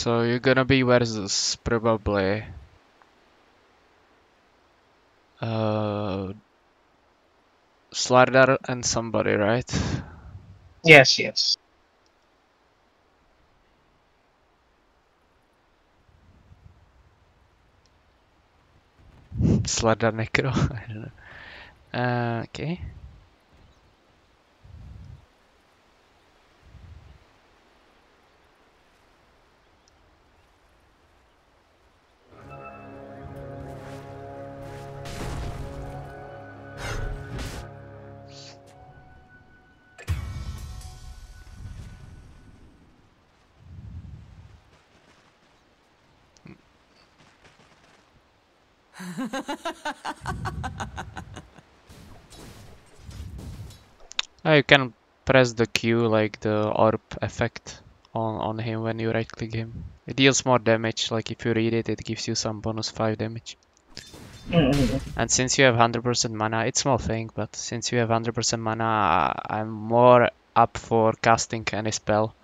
So you're gonna be versus probably Slardar and somebody, right? Yes, yes. Slardar Necro. I don't know. Okay. Oh, you can press the Q, like the orb effect on him when you right click him. It deals more damage, like if you read it, it gives you some bonus 5 damage. Mm-hmm. And since you have 100% mana, it's small thing, but since you have 100% mana, I'm more up for casting any spell,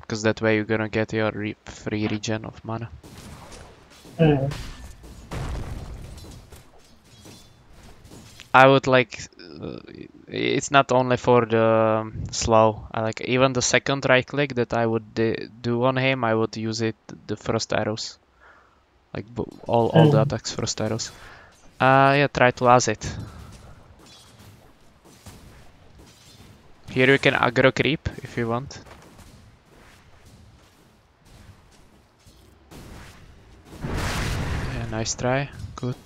because that way you're gonna get your free regen of mana. Mm-hmm. I would like, it's not only for the slow, I like even the second right click that I would do on him, I would use it, the first arrows. Like all the Mm-hmm. attacks first arrows. Yeah, try to las it. Here you can aggro creep if you want. Yeah, nice try. Good.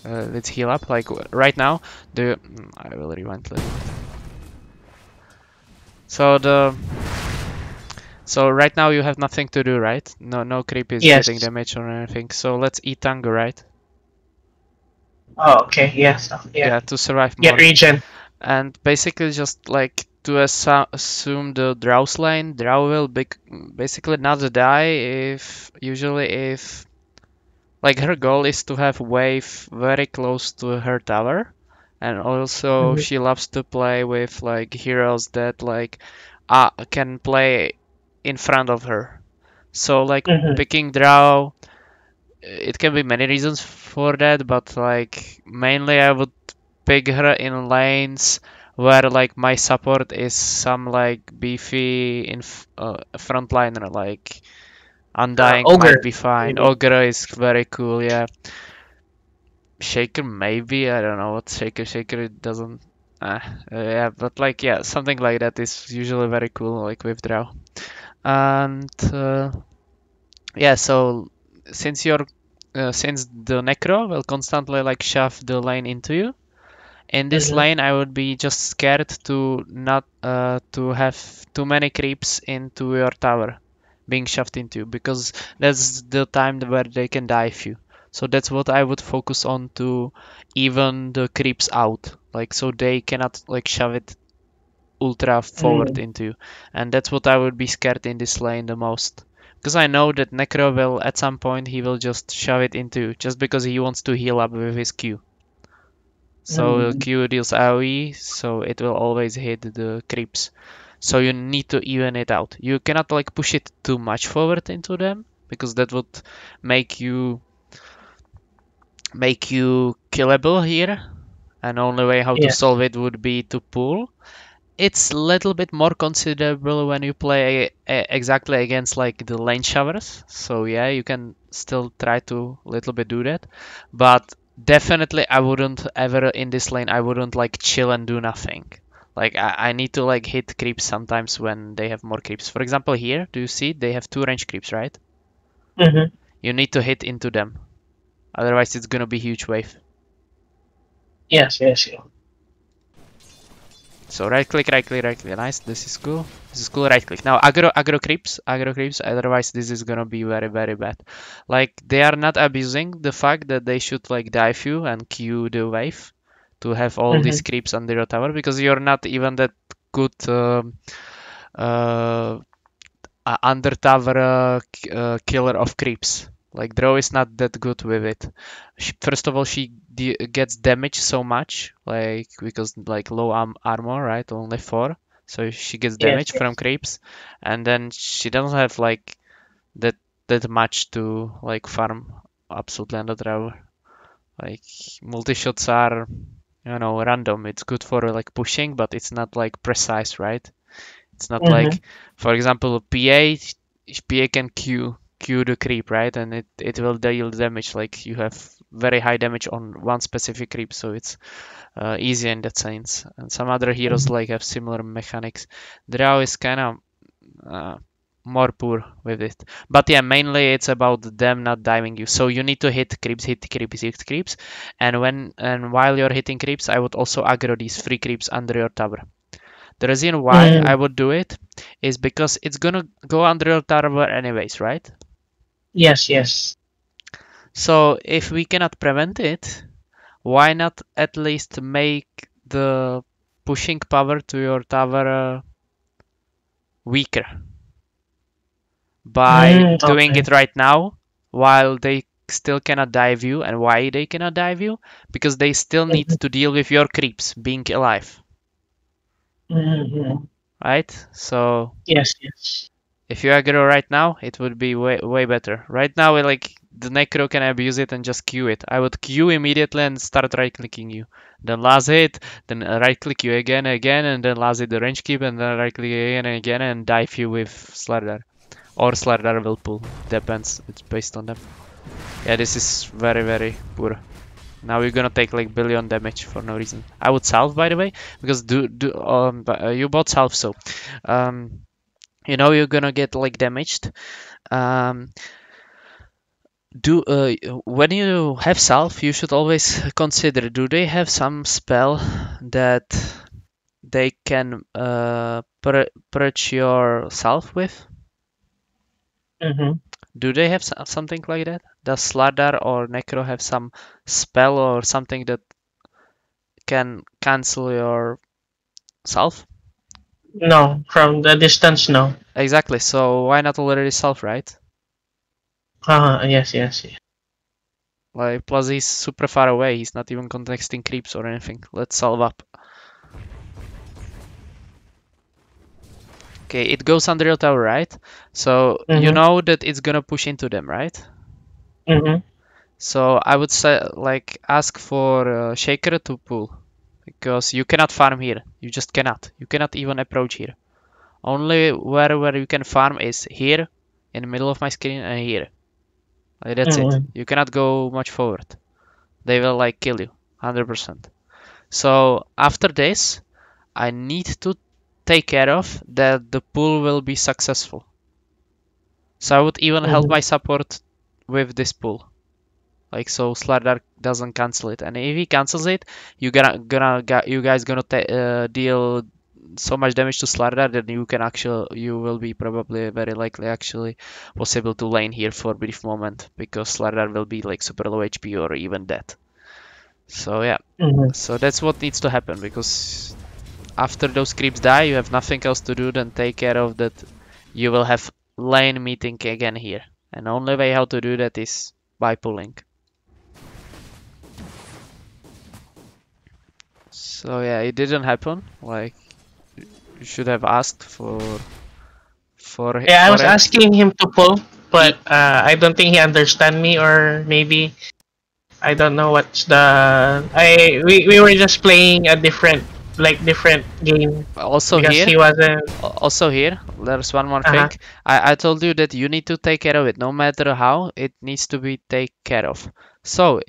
Let's heal up. Like right now, I will rewind a little bit. So right now you have nothing to do, right? No creep is getting Yes. damage or anything. So let's eat Tango, right? Oh, okay. Yes. Yeah. Yeah, to survive Get more. regen. And basically just like to assume the Drow's lane, Drow will basically not die if like her goal is to have wave very close to her tower, and also Mm-hmm. she loves to play with like heroes that like can play in front of her. So like Mm-hmm. picking Drow, it can be many reasons for that, but like mainly I would pick her in lanes where like my support is some like beefy frontliner, like Undying might Ogre, be fine. maybe. Ogre is very cool, yeah. Shaker maybe, I don't know what Shaker it doesn't yeah, but like yeah, something like that is usually very cool, like with Drow. And yeah, so since you're since the Necro will constantly like shove the lane into you, in this Mm-hmm. lane, I would be just scared to not to have too many creeps into your tower being shoved into you, because that's the time where they can dive you. So that's what I would focus on, to even the creeps out, like so they cannot like shove it ultra forward Mm-hmm. into you. And that's what I would be scared in this lane the most. Because I know that Necro will at some point he will just shove it into you just because he wants to heal up with his Q. So Mm-hmm. Q deals AoE, so it will always hit the creeps. So you need to even it out. You cannot like push it too much forward into them, because that would make you killable here. And only way how to Yes. solve it would be to pull. It's a little bit more considerable when you play exactly against like the lane shovers. So yeah, you can still try to little bit do that, but definitely I wouldn't ever in this lane. I wouldn't like chill and do nothing. Like I need to like hit creeps sometimes when they have more creeps. For example, here, do you see they have two range creeps, right? Mm-hmm. You need to hit into them, otherwise it's gonna be huge wave. Yes. Yes. Yeah. So right click, right click, right click. Nice. This is cool. This is cool. Right click. Now aggro creeps, aggro creeps. Otherwise, this is gonna be very very bad. Like they are not abusing the fact that they should like dive you and queue the wave to have all Mm-hmm. these creeps under your tower, because you're not even that good uh, under tower killer of creeps. Like Drow is not that good with it. First of all, she gets damage so much, like because like low armor, right? Only 4, so she gets Yes. damage from Yes. creeps, and then she doesn't have like that. that much to like farm absolutely under Drow. Like multi-shots are, you know, random. It's good for like pushing, but it's not like precise, right? It's not Mm-hmm. like, for example, PA can Q the creep, right? And it will deal damage. Like you have very high damage on one specific creep, so it's easy in that sense. And some other heroes like have similar mechanics. Drow is kind of uh, more poor with it. But yeah, mainly it's about them not diving you. So you need to hit creeps, hit creeps. And while you're hitting creeps, I would also aggro these free creeps under your tower. The reason why I Mm-hmm. would do it is because it's gonna go under your tower anyways, right? Yes, yes. So if we cannot prevent it, why not at least make the pushing power to your tower weaker by doing Okay. it right now while they still cannot dive you? And why they cannot dive you? Because they still need Mm-hmm. to deal with your creeps being alive, Mm-hmm. right? So Yes, yes. if you aggro right now, it would be way better. Right now, like the Necro can abuse it and just Q it. I would Q immediately and start right clicking you. Then last hit, then right click you again, and then last hit the range keep, and then right click again and again, and dive you with Slardar. Or Slardar will pull. Depends. It's based on them. Yeah, this is very poor. Now you're gonna take like billion damage for no reason. I would salve, by the way, because you bought salve, so um you know you're gonna get like damaged. Um, do When you have salve, you should always consider: do they have some spell that they can purge your salve with? Mm-hmm. Do they have something like that? Does Slardar or Necro have some spell or something that can cancel your salve? No, from the distance, no. Exactly. So why not already salve, right? Yes, yes, yes. Like, plus he's super far away. He's not even contesting creeps or anything. Let's salve up. Okay, it goes under your tower, right? So you Mm-hmm. know that it's gonna push into them, right? Mm-hmm. So I would say like ask for Shaker to pull because you cannot farm here. You just cannot. You cannot even approach here. Only where you can farm is here, in the middle of my screen, and here. Like, that's it. Mm-hmm. You cannot go much forward. They will like kill you, 100%. So after this, I need to take care of that the pull will be successful. So I would even help Mm-hmm. my support with this pull. Like so Slardar doesn't cancel it. And if he cancels it, you guys gonna deal so much damage to Slardar that you will be probably very likely actually possible to lane here for a brief moment because Slardar will be like super low HP or even dead. So yeah. Mm-hmm. So that's what needs to happen because after those creeps die, you have nothing else to do than take care of that. You will have lane meeting again here. And the only way how to do that is by pulling. So yeah, it didn't happen. Like you should have asked Yeah, I for was it. asking him to pull, He but I don't think he understand me, or maybe I don't know what's the. We were just playing a different game also because here he wasn't. Also here, there's one more Uh thing. huh. I told you that you need to take care of it. No matter how, it needs to be taken care of. So,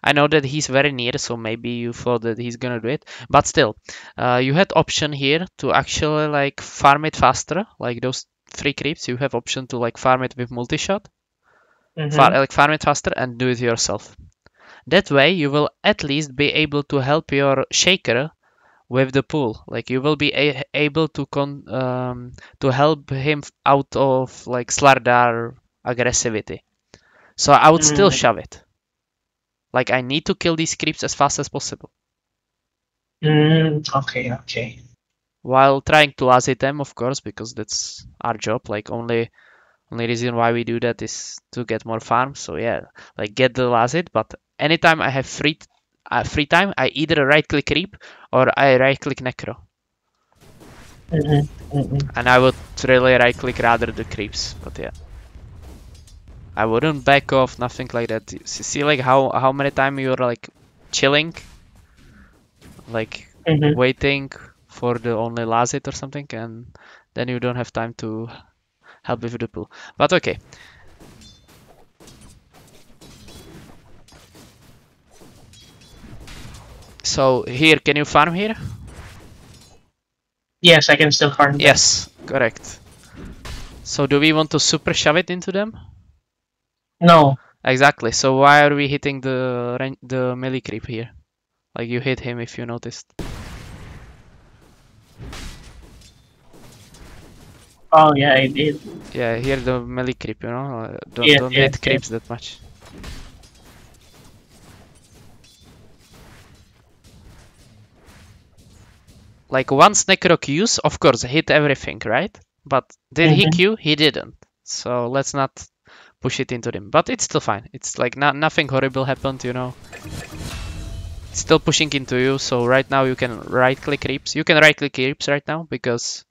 I know that he's very near, so maybe you thought that he's gonna do it. But still, you had option here to actually like farm it faster, like those three creeps. You have option to like farm it with multi-shot, Mhm. farm it faster and do it yourself. That way, you will at least be able to help your shaker with the pool. Like you will be able to help him out of like Slardar aggressivity. So I would still Mm. shove it. Like I need to kill these creeps as fast as possible Mm. Okay. Okay. while trying to last hit them, of course, because that's our job. Like only reason why we do that is to get more farm. So yeah, like get the last hit. But anytime I have free time, I either right click creep or I right click necro. Mhm. Mhm. And I would really right click rather the creeps. But yeah. I wouldn't back off, nothing like that. See like how many time you're like chilling, like Mm-hmm. waiting for the only last hit or something, and then you don't have time to help with the pull. But okay. So here, can you farm here? Yes, I can still farm them. Yes, correct. So do we want to super shove it into them? No. Exactly. So why are we hitting the melee creep here? Like you hit him if you noticed. Oh yeah, I did. Yeah, here the melee creep, you know. Don't Yes, don't yes, hit yes. creeps that much. Like once Necro Qs, of course, hit everything, right? But did he Mm-hmm. Q? He didn't. So let's not push it into him. But it's still fine. It's like nothing horrible happened, you know. It's still pushing into you. So right now you can right click creeps. You can right click creeps right now because,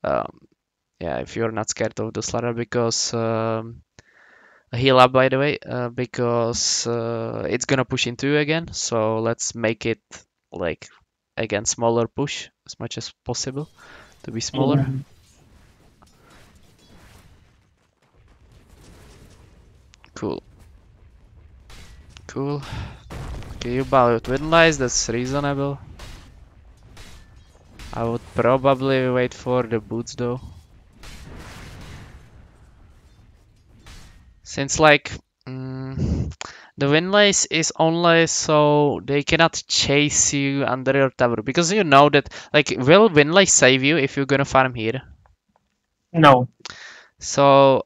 yeah, if you're not scared of the slaughter, because heal up by the way, because it's gonna push into you again. So let's make it like again smaller push as much as possible to be smaller. Mm-hmm. Cool. Cool. Okay, you bow with Wind Lies, that's reasonable. I would probably wait for the boots though. Since like the Wind Lies is only so they cannot chase you under your tower. Because you know that like will Wind Lies save you if you're gonna farm here? No. So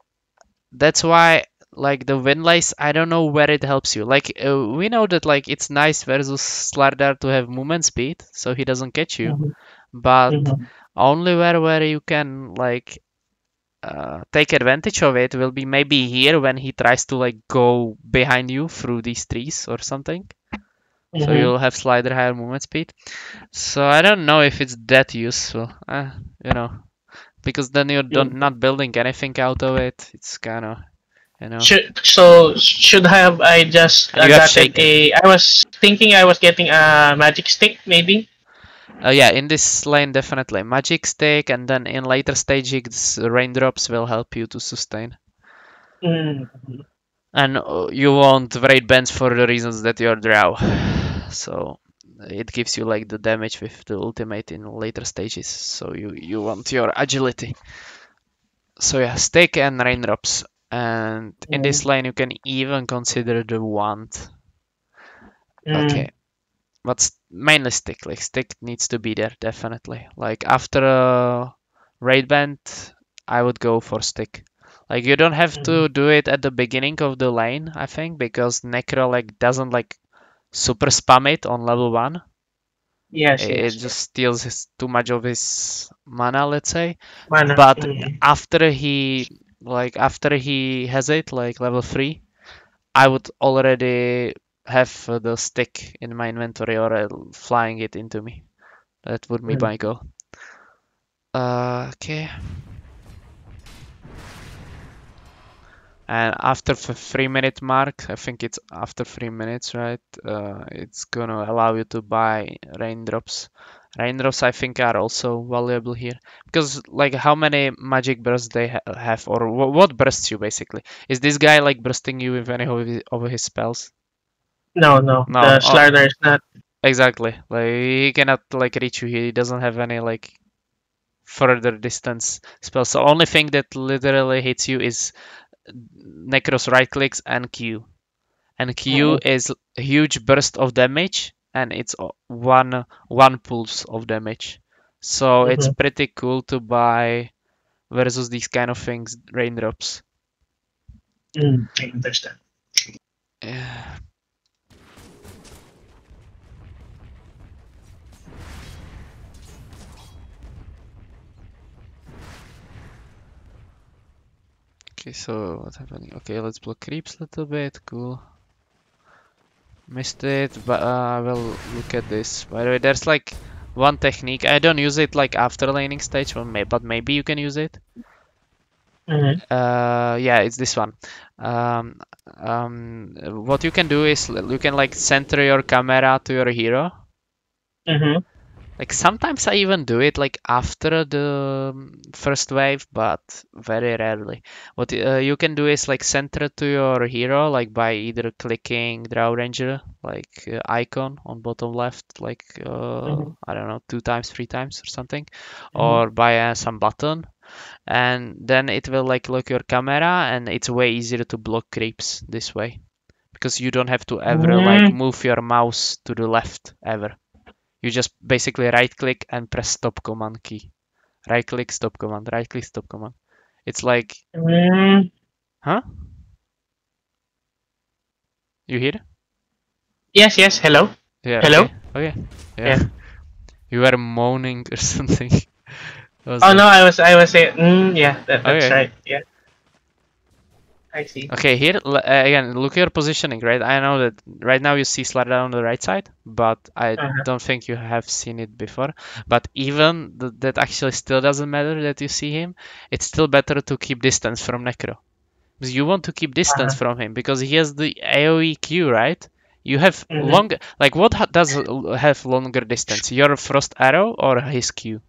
that's why like the Windlace, I don't know where it helps you. Like we know that like it's nice versus Slardar to have movement speed, so he doesn't catch you. Mm-hmm. But Mm-hmm. only where you can like take advantage of it will be maybe here when he tries to like go behind you through these trees or something. So Mm-hmm. you'll have slightly higher movement speed. So I don't know if it's that useful, you know, because then you're not building anything out of it. It's kind of, you know. Should have I just And you have gotten shaken. I was thinking I was getting a magic stick maybe. Yeah, in this lane definitely magic stick, and then in later stages raindrops will help you to sustain. Mm-hmm. And you want raid bands for the reasons that you're Drow, so it gives you like the damage with the ultimate in later stages. So you want your agility. So yeah, stick and raindrops, and in this lane you can even consider the wand. Mm-hmm. Okay, but mainly stick. Like stick needs to be there definitely. Like after a raid band, I would go for stick. Like you don't have Mm-hmm. to do it at the beginning of the lane, I think, because Necro like doesn't like super spam it on level 1. Yes, It yes, yes. just steals too much of his mana, let's say. Mana. But Mm-hmm. after he has it like level 3, I would already have the stick in my inventory or flying it into me. That would be my goal. Okay. And after the 3 minute mark, I think it's after 3 minutes, right? It's gonna allow you to buy raindrops. Raindrops, I think, are also valuable here because, like, how many magic bursts they have, or what bursts you basically? Is this guy like bursting you with any of his spells? No, no. No. The Oh, Slardar is not. exactly. Like he cannot like reach you. He doesn't have any like further distance spells. So only thing that literally hits you is Necros right clicks and Q. And Q Mm-hmm. is a huge burst of damage, and it's one pulse of damage. So it's Mm-hmm. pretty cool to buy versus these kind of things, raindrops. I understand. Yeah. Okay, so what's happening? Okay, let's block creeps a little bit. Cool. Missed it, but we'll look at this. By the way, there's like one technique. I don't use it like after laning stage, but maybe you can use it. Mm-hmm. Yeah, it's this one. Um, what you can do is you can like center your camera to your hero. Mm-hmm. Like sometimes I even do it like after the first wave, but very rarely. What you can do is like center it to your hero, like by either clicking Drow Ranger, like icon on bottom left, like Mm-hmm. I don't know, 2 times, 3 times or something, Mm-hmm. or by some button, and then it will like look your camera, and it's way easier to block creeps this way because you don't have to ever like Mm-hmm. move your mouse to the left ever. You just basically right click and press stop command key. Right click, stop command, right click, stop command. It's like, Mm-hmm. huh? You hear? Yes, yes. Hello? Yeah, Hello? okay. Okay. Yeah. Yeah. You were moaning or something. What was Oh that? no, I was saying, yeah, that's Okay. right. Yeah, I see. Okay, here again, look at your positioning, right? I know that right now you see Slider on the right side, but I Uh-huh. don't think you have seen it before. But even that actually still doesn't matter that you see him. It's still better to keep distance from Necro. Because you want to keep distance Uh-huh. from him because he has the AoE Q, right? You have Mm-hmm. longer. Like what does have longer distance? Your frost arrow or his Q?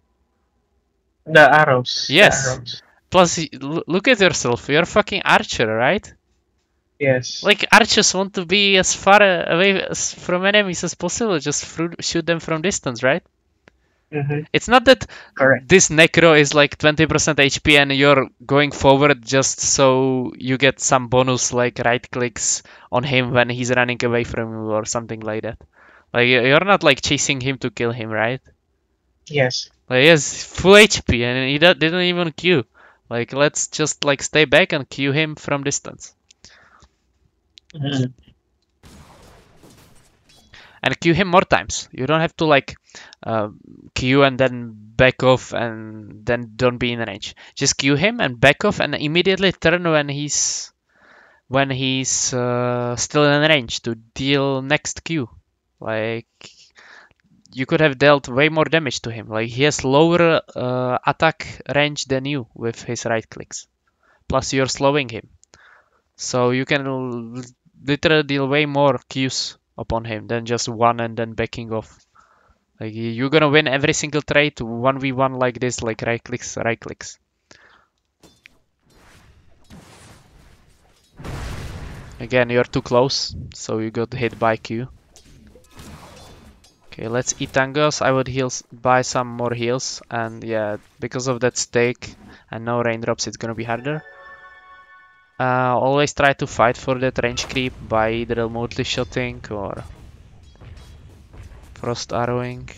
The arrows. The Yes. arrows. Plus, look at yourself. You're fucking archer, right? Yes. Like archers want to be as far away from enemies as possible. Just shoot them from distance, right? Mm-hmm. It's not that Correct. this necro is like 20% HP and you're going forward just so you get some bonus like right clicks on him when he's running away from you or something like that. Like you're not like chasing him to kill him, right? Yes. Like he has full HP and he didn't even Q. Like let's just like stay back and Q him from distance. Mm-hmm. And Q him more times. You don't have to like uh, Q and then back off and then don't be in range. Just Q him and back off and immediately turn when he's still in range to deal next Q. Like you could have dealt way more damage to him. Like he has lower attack range than you with his right clicks. Plus you're slowing him, so you can literally deal way more Qs upon him than just one and then backing off. Like you're gonna win every single trade 1v1 like this, like right clicks, right clicks. Again, you're too close, so you got hit by Q. Okay, let's eat tangos. I would buy some more heals, and yeah, because of that stake and no raindrops, it's gonna be harder. Always try to fight for that range creep by either remotely shotting or frost arrowing.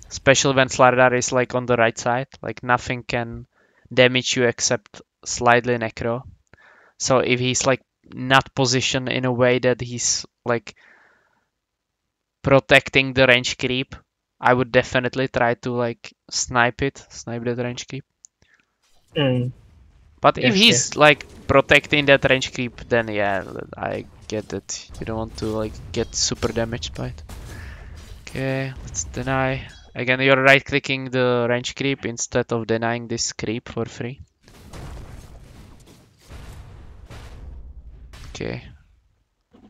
Especially when Slardar is like on the right side, like nothing can damage you except slightly necro. So if he's like not positioned in a way that he's like protecting the range creep, I would definitely try to like snipe that range creep. Mm. But if Yes, yes. he's like protecting that range creep, then yeah, I get that you don't want to like get super damaged by it. Okay, let's deny. Again, you're right clicking the range creep instead of denying this creep for free. Okay.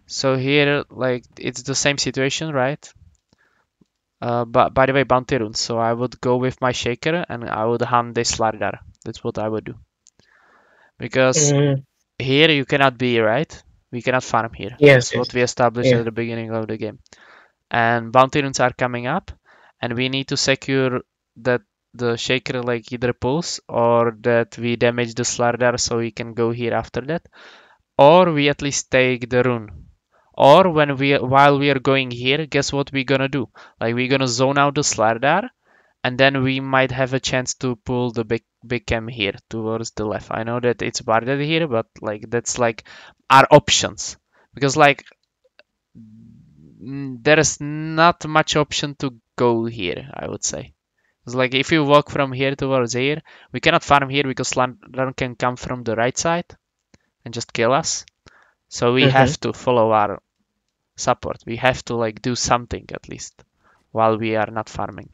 So here, like, it's the same situation, right? But by the way, bounty runes. So I would go with my shaker and I would hunt this Slardar. That's what I would do. Because Mm. here you cannot be, right? We cannot farm here. Yes, That's yes. what we established Yeah. at the beginning of the game. And bounty runes are coming up, and we need to secure that the shaker like either pulls or that we damage the Slardar so we can go here after that, or we at least take the rune. Or while we are going here, guess what we're gonna do? Like we're gonna zone out the Slardar, and then we might have a chance to pull the big cam here towards the left. I know that it's guarded here, but like that's like our options because like there is not much option to go here, I would say. It's like if you walk from here towards here, we cannot farm here because Lantern can come from the right side and just kill us. So we Mm-hmm. have to follow our support. We have to like do something at least while we are not farming.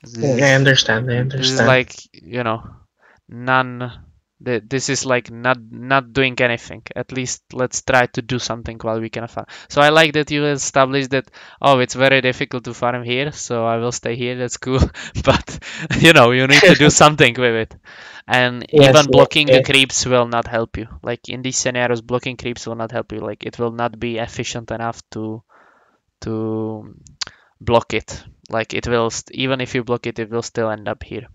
This I is understand. I this is understand. like, you know, none. This is like not doing anything. At least let's try to do something while we can farm. So I like that you established that. Oh, it's very difficult to farm here, so I will stay here. That's cool. But you know, you need to do something with it. And Yes, even yes, blocking the yes. creeps will not help you. Like in these scenarios, blocking creeps will not help you. Like it will not be efficient enough to block it. Like it will even if you block it, it will still end up here.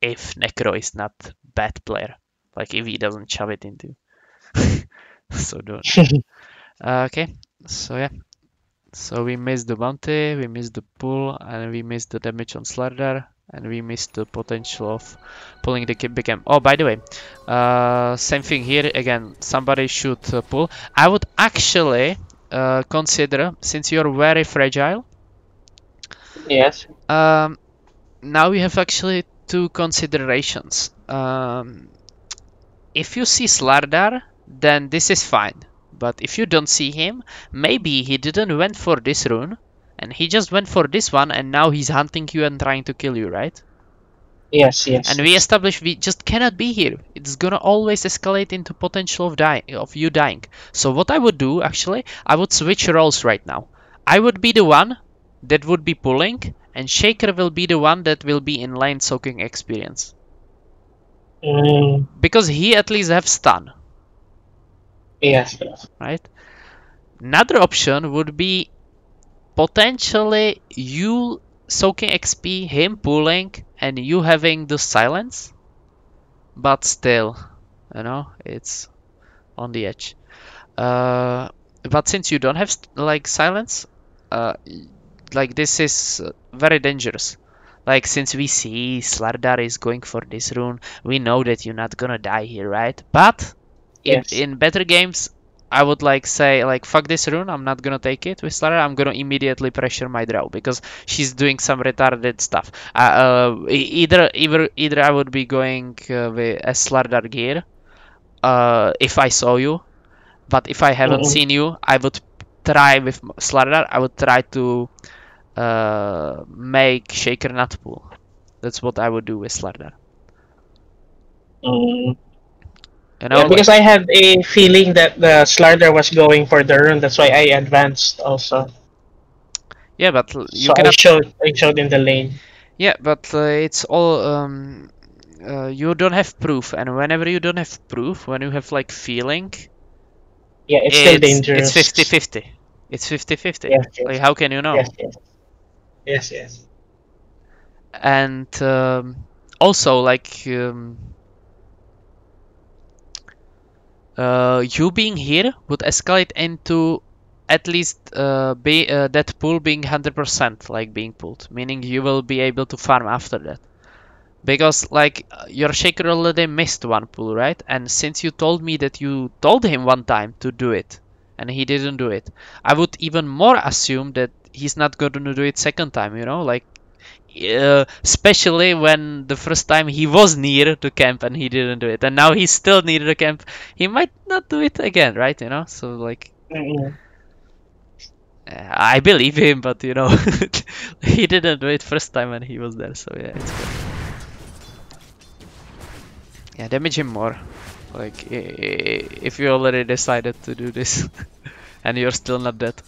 If Necro is not bad player, like if he doesn't shove it into. So don't. Okay, so yeah. So we missed the bounty, we missed the pull, and we missed the damage on Slardar, and we missed the potential of pulling the big M. Oh, by the way, same thing here again. Somebody should pull. I would actually consider, since you're very fragile, Yes. um, now we have actually two considerations. If you see Slardar, then this is fine. But if you don't see him, maybe he didn't went for this rune, and he just went for this one, and now he's hunting you and trying to kill you, right? Yes, And yes. we established we just cannot be here. It's gonna always escalate into potential of you dying. So what I would do, actually, I would switch roles right now. I would be the one that would be pulling, and Shaker will be the one that will be in lane soaking experience. Mm, Because he at least have stun, yes, yes. right? Another option would be potentially you soaking XP, him pulling, and you having the silence, but still, you know, it's on the edge. But since you don't have like silence, uh, like this is very dangerous. Like since we see Slardar is going for this rune, we know that you're not gonna die here, right? But Yes. in better games, I would like say like fuck this rune, I'm not gonna take it with Slardar. I'm gonna immediately pressure my Drow because she's doing some retarded stuff. Either I would be going with a Slardar gear if I saw you, but if I haven't Mm-mm. seen you, I would try with Slardar. I would try to make Shaker not pull. That's what I would do with Slardar. Mm. You know, Yeah, like because I had a feeling that the Slardar was going for the rune. That's why I advanced also. yeah, but you So I cannot. showed in the lane. Yeah, but it's all you don't have proof, and whenever you don't have proof, when you have like feeling, Yeah, it's still it's dangerous. 50-50. It's 50-50. Yes, Like yes, how can you know? yes, yes, yes, yes. And also like you being here would escalate into at least that pool being 100% like being pulled, meaning you will be able to farm after that. Because like your shaker already missed one pull, right? And since you told me that you told him one time to do it and he didn't do it, I would even more assume that he's not going to do it second time, you know? Like especially when the first time he was near the camp and he didn't do it, and now he's still near the camp, he might not do it again, right? You know, so like Mm-mm. I believe him, but you know, he didn't do it first time when he was there, so yeah, it's good. Yeah, damage him more. Like if you already decided to do this and you're still not dead,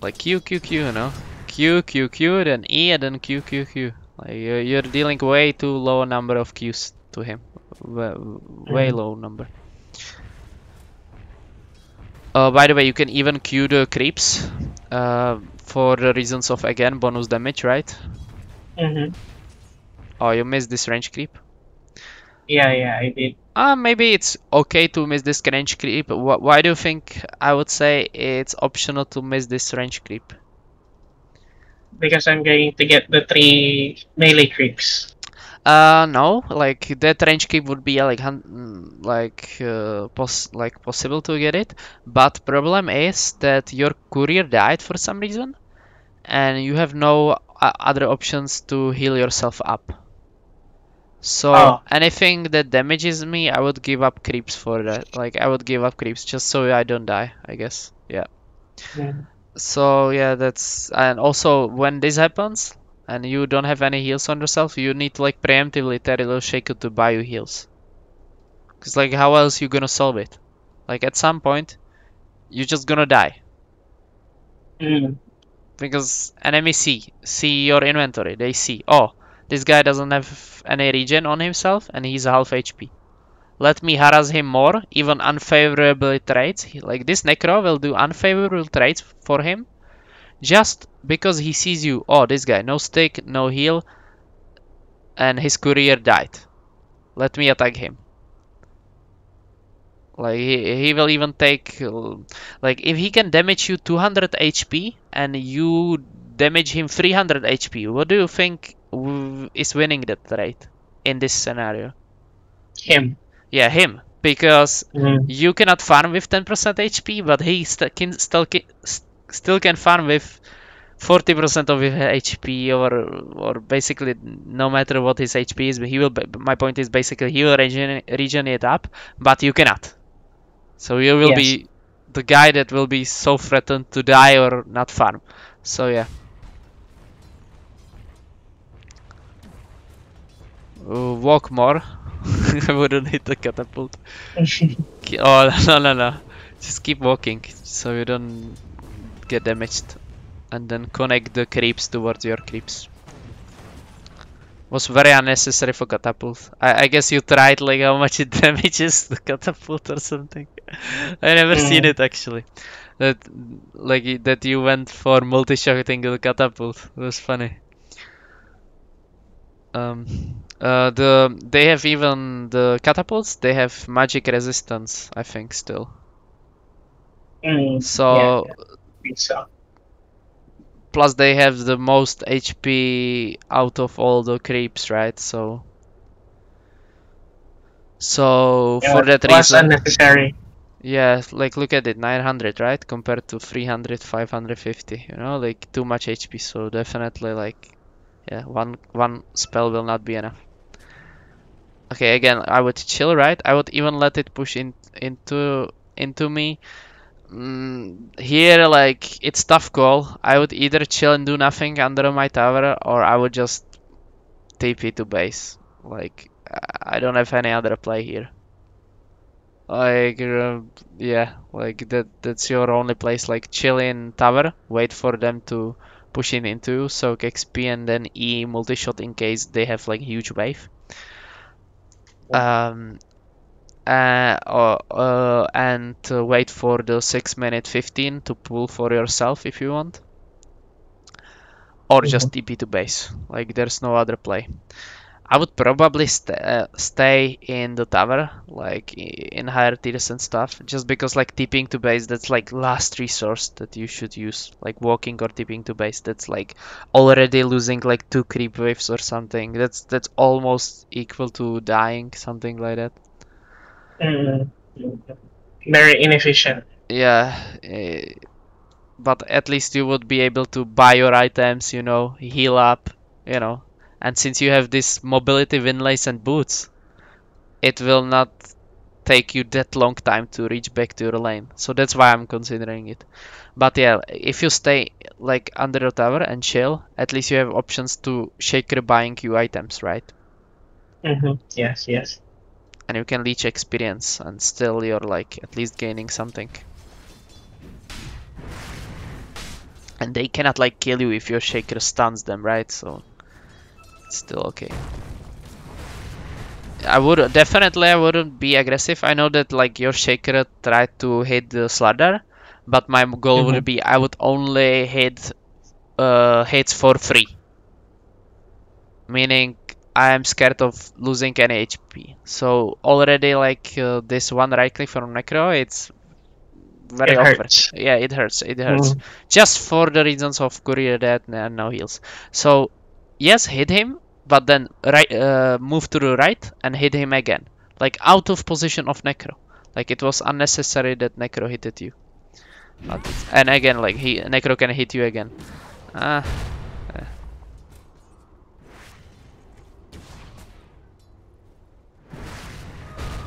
like Q Q Q, you know, Q Q Q, then E, and then Q Q Q. Like you're dealing way too low number of Qs to him, way Mm. low number. By the way, you can even Q the creeps for the reasons of again bonus damage, right? Mm-hmm. Oh, you missed this range creep. Yeah, yeah, I did. Maybe it's okay to miss this range creep. Why do you think I would say it's optional to miss this range creep? Because I'm going to get the 3 melee creeps. No, like that range keep would be like possible to get it, but problem is that your courier died for some reason, and you have no other options to heal yourself up. So Oh. anything that damages me, I would give up creeps for that. Like I would give up creeps just so I don't die, I guess. Yeah. Mm. So yeah, that's and also when this happens, and you don't have any heals on yourself, you need to like preemptively tell your shaker to buy you heals. Cause like how else you gonna solve it? Like at some point, you're just gonna die. Because enemies see your inventory. They see, oh, this guy doesn't have any regen on himself and he's half HP. Let me harass him more, even unfavorable traits. Like this Necro will do unfavorable traits for him just because he sees you. Oh, this guy, no stick, no heal, and his courier died. Let me attack him. Like he will even take like if he can damage you 200 HP and you damage him 300 HP, what do you think is winning that trade in this scenario? Him. Yeah, him. Because you cannot farm with 10% HP, but he still can farm with 40% of his HP, or basically no matter what his HP is. But he will. My point is basically he will regen it up, but you cannot. So you will be the guy that will be so threatened to die or not farm. So yeah. Walk more. I wouldn't hit the catapult. Oh, no. Just keep walking so you don't get damaged. And then connect the creeps towards your creeps. Was very unnecessary for catapult. I guess you tried like how much it damages the catapult or something. I never seen it actually. That you went for multi-shotting the catapult. It was funny. They have even the catapults. They have magic resistance, I think, still. So, plus they have the most HP out of all the creeps, right? So for that reason, unnecessary. Yeah, like look at it, 900, right? Compared to 300, 550. You know, like too much HP. So definitely, like, yeah, one spell will not be enough. Okay, again, I would chill, right? I would even let it push into me. Here, like, it's tough call. I would either chill and do nothing under my tower, or I would just TP to base. Like, I don't have any other play here. Like, yeah, like that's your only place. Like, chill in tower, wait for them to push in into you, soak XP, and then E multi-shot in case they have like huge wave. And wait for the 6 minute 15 to pull for yourself if you want, or just TP to base. Like there's no other play. I would probably stay in the tower, like in higher tiers and stuff, just because like TPing to base, that's like last resource that you should use. Like walking or TPing to base, that's like already losing like 2 creep waves or something. That's almost equal to dying, something like that. Very inefficient. Yeah, but at least you would be able to buy your items, you know, heal up, you know. And since you have this mobility windlays and boots, it will not take you that long time to reach back to your lane. So that's why I'm considering it. But yeah, if you stay like under the tower and chill, at least you have options to shaker buying you items, right? Yes. And you can leech experience and still you're like at least gaining something. And they cannot like kill you if your shaker stuns them, right? So it's still okay. I wouldn't be aggressive. I know that like your shaker tried to hit the Slardar, but my goal would be I would only hit hits for free. Meaning I am scared of losing any HP. So already like this one right click from Necro, it's very awkward. Yeah, it hurts. Just for the reasons of courier death and no heals. So yes, hit him, but then move to the right and hit him again. Like out of position of Necro. Like it was unnecessary that Necro hit you. And again, like Necro can hit you again.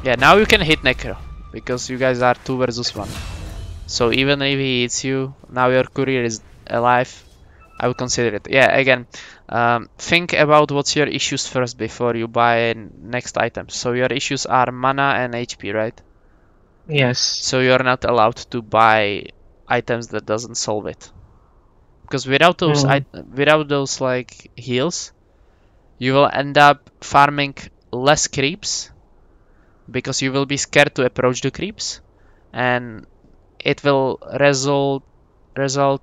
Yeah, now you can hit Necro because you guys are 2 versus 1. So even if he hits you, now your courier is alive. I would consider it. Yeah, again, think about what's your issues first before you buy next items. So your issues are mana and HP, right? Yes. So you're not allowed to buy items that doesn't solve it. Because without those like heals, you will end up farming less creeps because you will be scared to approach the creeps, and it will result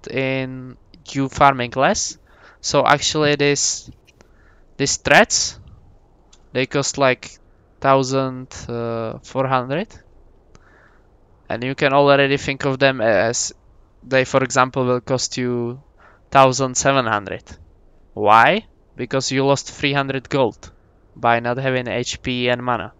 in you farming less. So actually these threats, they cost like 1400, and you can already think of them as they, for example, will cost you 1700. Why? Because you lost 300 gold by not having HP and mana.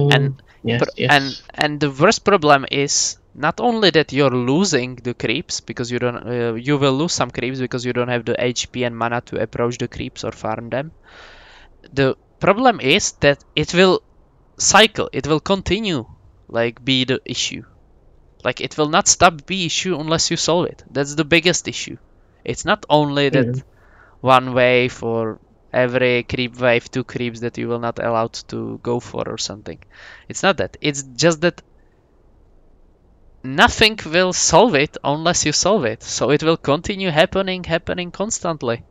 And Yes, yes. and the worst problem is not only that you're losing the creeps because you don't you will lose some creeps because you don't have the HP and mana to approach the creeps or farm them. The problem is that it will cycle, it will continue like be the issue. Like it will not stop be issue unless you solve it. That's the biggest issue. It's not only that Mm. one way for every creep wave, 2 creeps that you will not allowed to go for or something. It's not that. It's just that nothing will solve it unless you solve it. So it will continue happening constantly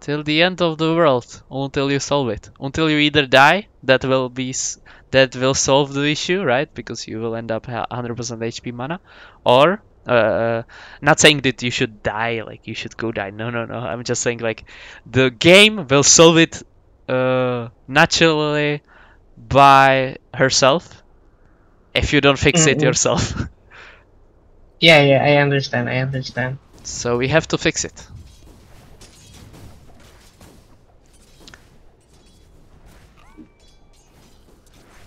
till the end of the world until you solve it. Until you either die, that will solve the issue, right? Because you will end up 100% HP mana, or not saying that you should die, like you should go die. No, no, no. I'm just saying like the game will solve it naturally by herself if you don't fix it Mm-mm. yourself. Yeah, yeah, I understand. I understand. So we have to fix it.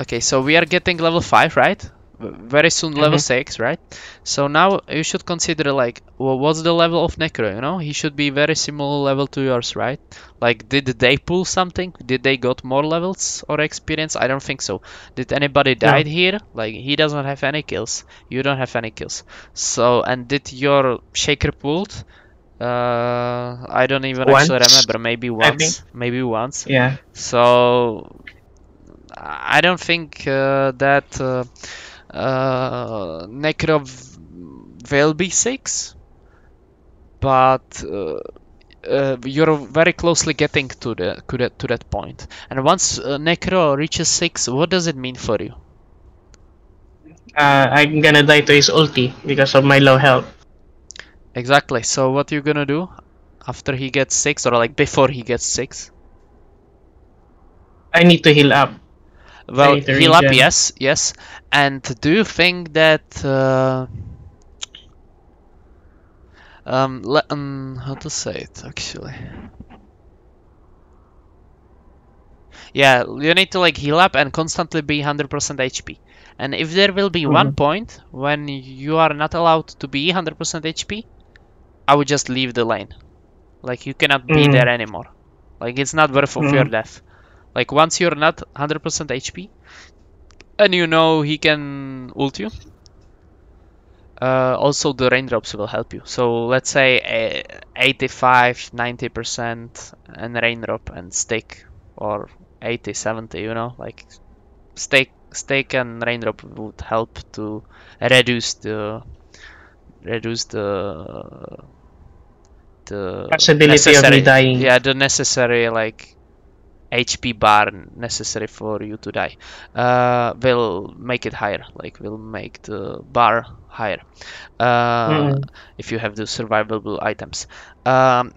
Okay, so we are getting level 5, right? Very soon level Mm-hmm. 6, right? So now you should consider like, well, what's the level of Necro, you know? He should be very similar level to yours, right? Like, did they pull something? Did they got more levels or experience? I don't think so. Did anybody No. died here? Like, he doesn't have any kills. You don't have any kills. So, and did your Shaker pulled? I don't even actually Once, remember. Maybe I think. once. Maybe once. Yeah. So I don't think that Necro will be 6, but you're very closely getting to that point. And once Necro reaches 6, what does it mean for you? I'm gonna die to his ulti because of my low health. Exactly. So what you gonna do after he gets 6, or like before he gets 6? I need to heal up. I Well, need to heal up, regen. yes, yes. And do you think that how to say it actually? Yeah, you need to like heal up and constantly be 100% HP. And if there will be one Mm-hmm. point when you are not allowed to be 100% HP, I would just leave the lane. Like you cannot be there Mm-hmm. anymore. Like it's not worth of your Mm-hmm. death. Like once you're not 100% HP and you know he can ult you, also the raindrops will help you. So let's say 85, 90% and raindrop and stick, or 80, 70, you know, like stake and raindrop would help to reduce reduce the Possibility of me necessary, dying. yeah, the necessary like HP bar necessary for you to die. Will make it higher, like will make the bar higher uh, Mm-hmm. if you have the survivable items. Um,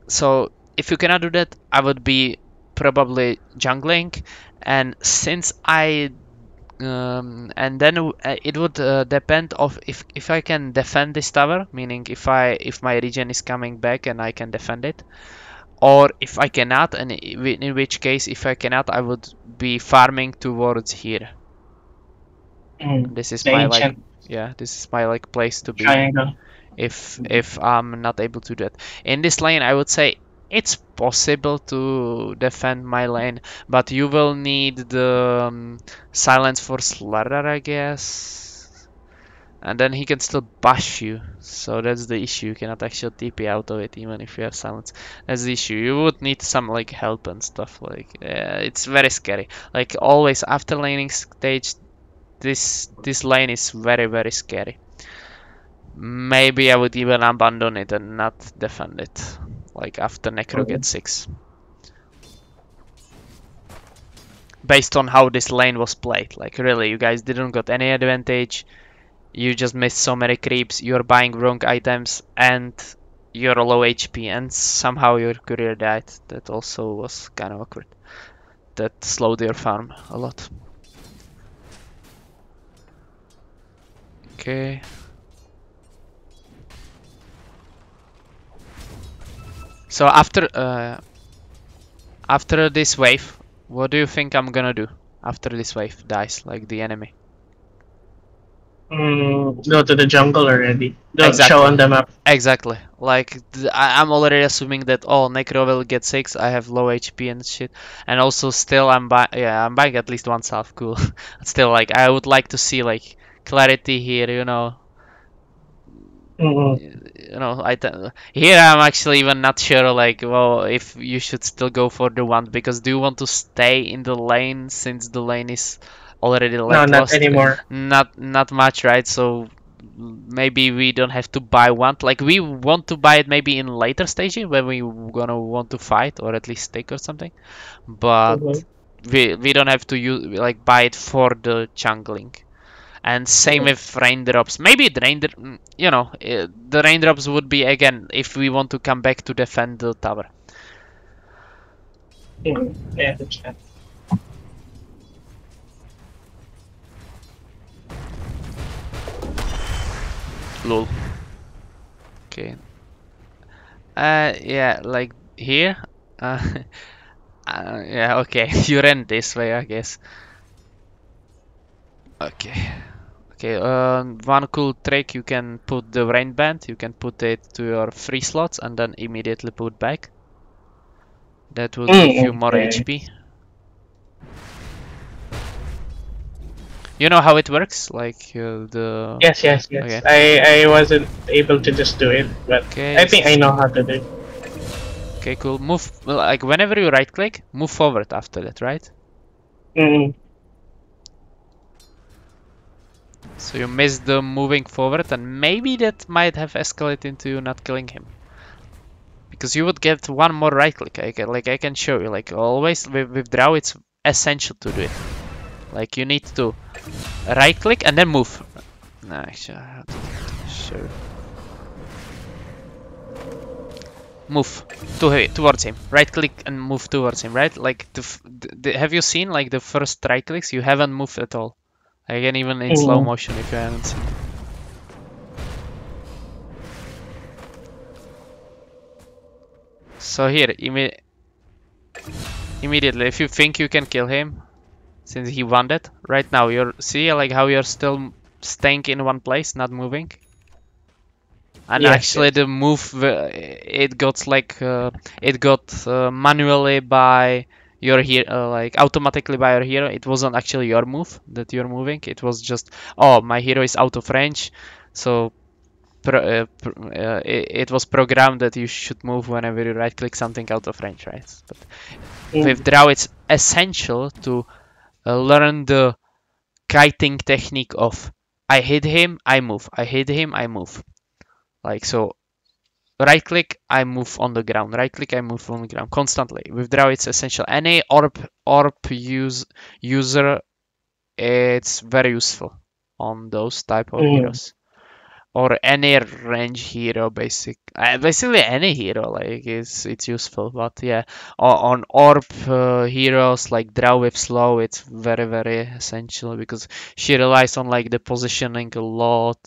so if you cannot do that, I would be probably jungling, and since I and then it would depend of if I can defend this tower, meaning if my regen is coming back and I can defend it, or if I cannot, and in which case if I cannot, I would be farming towards here. Mm. This is The my like, ancient yeah, this is my like place to be triangle. if I'm not able to do that. In this lane, I would say it's possible to defend my lane, but you will need the silence for Slaughter, I guess. And then he can still bash you. So that's the issue. You cannot actually TP out of it even if you have silence. That's the issue. You would need some like help and stuff. Like it's very scary. Like always after laning stage, this lane is very scary. Maybe I would even abandon it and not defend it. Like after Necro gets 6. Based on how this lane was played. Like really, you guys didn't got any advantage. You just missed so many creeps, you're buying wrong items, and you're low HP, and somehow your courier died. That also was kind of awkward. That slowed your farm a lot. Okay. So after this wave, what do you think I'm gonna do after this wave dies, like the enemy? Go to the jungle already. Don't show Exactly. on the map. Exactly. Like I'm already assuming that Necro will get 6. I have low HP and shit, and also still I'm buying at least one salve. Cool. Still, like I would like to see like clarity here. Mm-hmm. Here I'm actually even not sure. Like, well, if you should still go for the one, because do you want to stay in the lane since the lane is already No, not lackluster? anymore. Not much, right? So maybe we don't have to buy one. Like we want to buy it maybe in later stages when we gonna want to fight or at least stick or something. But Mm-hmm. we don't have to use like buy it for the jungling. And same with raindrops. Maybe the raindrops would be again if we want to come back to defend the tower. Mm-hmm. Yeah, that's fine. Lol. Okay. Yeah, like here. Uh, yeah, okay. You ran this way, I guess. Okay. Okay, one cool trick, you can put the rain band, you can put it to your free slots and then immediately put back. That will give you more Yeah. HP. You know how it works? Like the... Yes. Okay. I wasn't able to just do it, but Okay, I think I know how to do it. okay, cool. Move, like whenever you right click, move forward after that, right? Mm-hmm. So you missed the moving forward and maybe that might have escalated into you not killing him. Because you would get one more right click. I can show you. Like always with Drow, it's essential to do it. Like you need to right click and then move. No, actually, I have to show you. Move towards him. Right click and move towards him. Right? Like have you seen like the first right clicks? You haven't moved at all. Again, even in slow Mm-hmm. motion if you haven't seen. So here, immediately, if you think you can kill him, since he won that, right now see like how you're still staying in one place, not moving. And actually, Yes. the move it got manually by your hero, like automatically by your hero. It wasn't actually your move that you're moving. It was just, oh, my hero is out of range, so it was programmed that you should move whenever you right click something out of range, right? But with Mm-hmm. Drow, it's essential to learn the kiting technique of I hit him, I move. I hit him, I move. Like so, right click, I move on the ground. Right click, I move on the ground constantly. With Drow, it's essential. Any user, it's very useful on those type of Mm-hmm. heroes. Or any range hero, basically any hero, like it's useful. But yeah, on orb heroes like Drow with slow, it's very essential because she relies on like the positioning a lot.